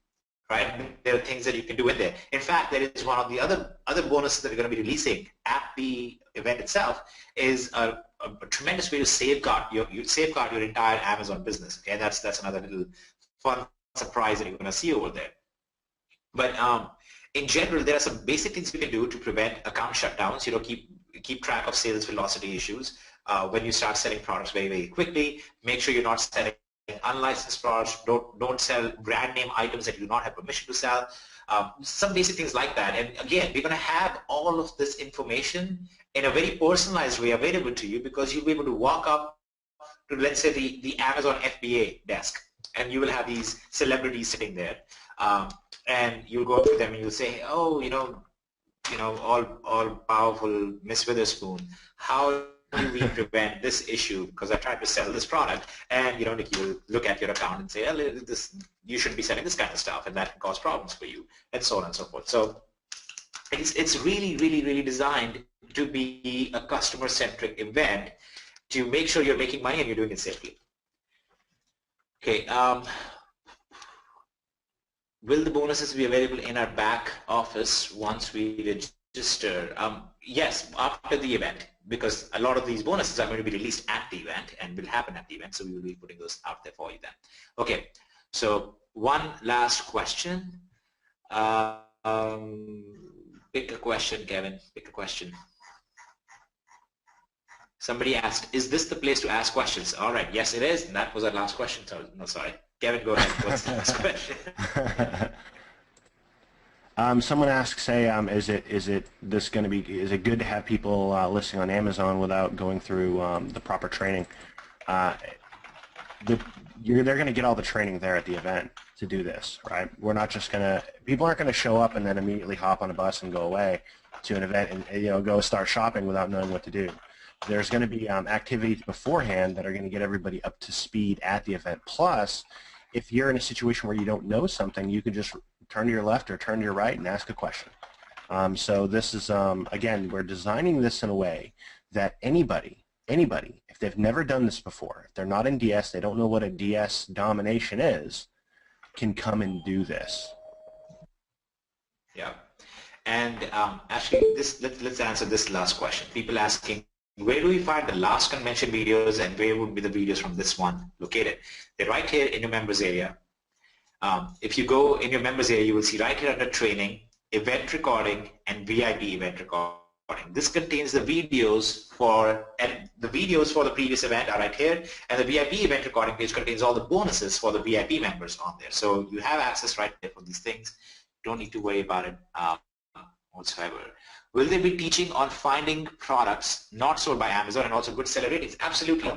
right? There are things that you can do in there. In fact, there is one of the other bonuses that we're going to be releasing at the event itself is a tremendous way to safeguard your entire Amazon business. Okay, that's another little fun surprise that you're going to see over there. But in general, there are some basic things we can do to prevent account shutdowns. Keep track of sales velocity issues. When you start selling products very, very quickly, make sure you're not selling unlicensed products. Don't sell brand name items that you do not have permission to sell. Some basic things like that. And again, we're going to have all of this information in a very personalized way available to you, because you'll be able to walk up to, let's say, the Amazon FBA desk, and you will have these celebrities sitting there. And you'll go up to them and you'll say, oh, all powerful Miss Witherspoon, how do we prevent this issue? Because I tried to sell this product, and you look at your account and say, oh, you shouldn't be selling this kind of stuff, and that can cause problems for you, and so on and so forth. So it's really, really, really designed to be a customer-centric event to make sure you're making money and you're doing it safely. Okay. Will the bonuses be available in our back office once we register? Yes, after the event, because a lot of these bonuses are going to be released at the event and will happen at the event, so we will be putting those out there for you then. Okay, so one last question. Pick a question, Kevin. Pick a question. Somebody asked, is this the place to ask questions? All right, yes it is, and that was our last question. So, no, sorry. Kevin, go ahead. What's the next question? Someone asks, say, is it good to have people listing on Amazon without going through the proper training? They're going to get all the training there at the event to do this, right? We're not just going to, people aren't going to show up and then immediately hop on a bus and go away to an event and go start shopping without knowing what to do. There's going to be activities beforehand that are going to get everybody up to speed at the event. Plus, if you're in a situation where you don't know something, you can just turn to your left or turn to your right and ask a question. So this is, again, we're designing this in a way that anybody, if they've never done this before, if they're not in DS, they don't know what a DS domination is, can come and do this. Yeah. And actually, let's answer this last question. People asking, where do we find the last convention videos, and where would be the videos from this one located? They're right here in your members area. If you go in your members area, you will see right here under training, event recording, and VIP event recording. This contains the videos for the previous event are right here, and the VIP event recording page contains all the bonuses for the VIP members on there. So you have access right there for these things. Don't need to worry about it whatsoever. Will they be teaching on finding products not sold by Amazon and also good seller ratings? Absolutely.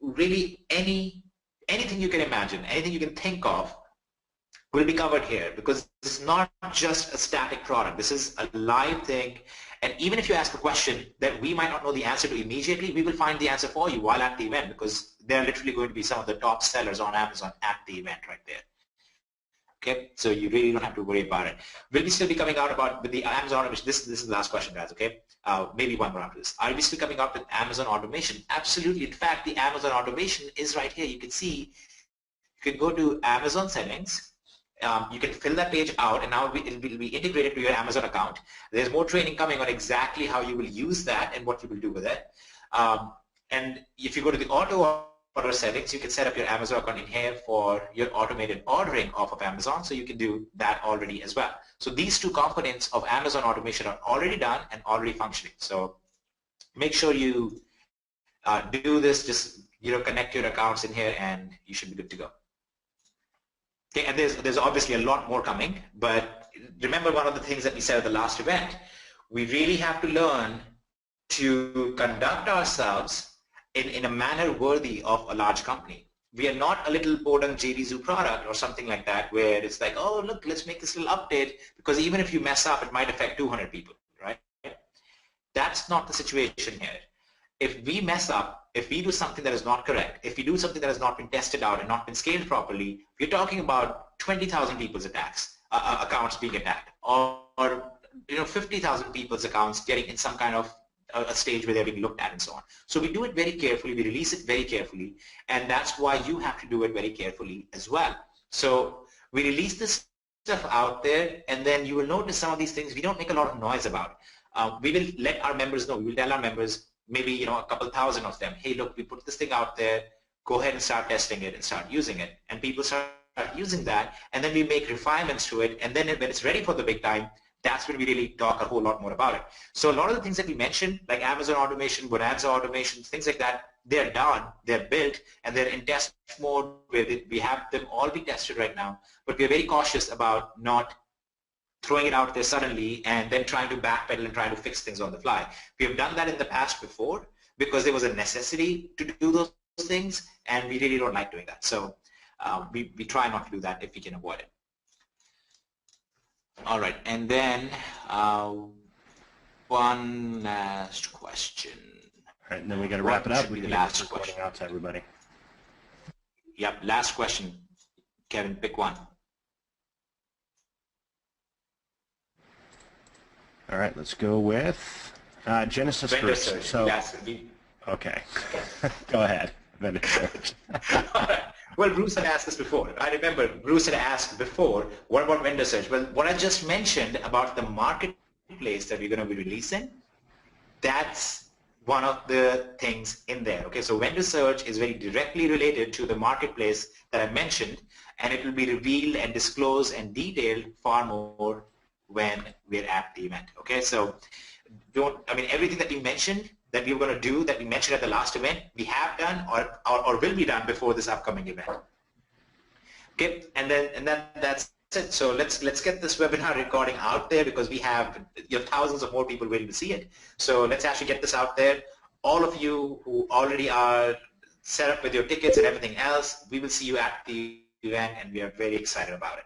Really, anything you can imagine, anything you can think of, will be covered here, because this is not just a static product. This is a live thing. And even if you ask a question that we might not know the answer to immediately, we will find the answer for you while at the event, because they're literally going to be some of the top sellers on Amazon at the event right there. Okay, so you really don't have to worry about it. Will we still be coming out with the Amazon automation? This is the last question, guys, okay? Maybe one more after this. Are we still coming out with Amazon automation? Absolutely. In fact, the Amazon automation is right here. You can see, you can go to Amazon settings. You can fill that page out, and now it will be integrated to your Amazon account. There's more training coming on exactly how you will use that and what you will do with it. And if you go to the auto order settings, you can set up your Amazon account in here for your automated ordering off of Amazon, so you can do that already as well. So these two components of Amazon automation are already done and already functioning. So make sure you do this. Just connect your accounts in here, and you should be good to go. Okay, and there's obviously a lot more coming, but remember one of the things that we said at the last event, we really have to learn to conduct ourselves in a manner worthy of a large company. We are not a little podunk JD Zoo product or something like that, where it's like, oh, look, let's make this little update, because even if you mess up, it might affect 200 people, right? That's not the situation here. If we mess up, if we do something that is not correct, if we do something that has not been tested out and not been scaled properly, we're talking about 20,000 people's accounts being attacked, or 50,000 people's accounts getting in some kind of a stage where they're being looked at and so on. So we do it very carefully, we release it very carefully, and that's why you have to do it very carefully as well. So we release this stuff out there, and then you will notice some of these things we don't make a lot of noise about. We will let our members know, we will tell our members, maybe a couple thousand of them, hey, look, we put this thing out there, go ahead and start testing it and start using it. And people start using that, and then we make refinements to it, and then when it's ready for the big time, that's when we really talk a whole lot more about it. So a lot of the things that we mentioned, like Amazon automation, Bonanza automation, things like that, they're done, they're built, and they're in test mode where we have them all being tested right now. But we're very cautious about not throwing it out there suddenly and then trying to backpedal and trying to fix things on the fly. We have done that in the past before because there was a necessity to do those things, and we really don't like doing that. So we try not to do that if we can avoid it. All right, and then one last question. All right, and then we got to wrap it up. We can the last question out to everybody. Yep, last question. Kevin, pick one. All right, let's go with Genesis Vendor Groups. search. So, yes. Okay, go ahead. Vendor search. All right. Well, Bruce had asked this before. I remember Bruce had asked before, what about vendor search? Well, what I just mentioned about the marketplace that we're going to be releasing, that's one of the things in there. Okay, so vendor search is very directly related to the marketplace that I mentioned, and it will be revealed and disclosed and detailed far more when we're at the event. Okay, so everything that we mentioned that we were going to do, that we mentioned at the last event, we have done or will be done before this upcoming event. Okay, and that's it. So let's get this webinar recording out there, because we have thousands of more people waiting to see it. So let's actually get this out there. All of you who already are set up with your tickets and everything else, we will see you at the event, and we are very excited about it.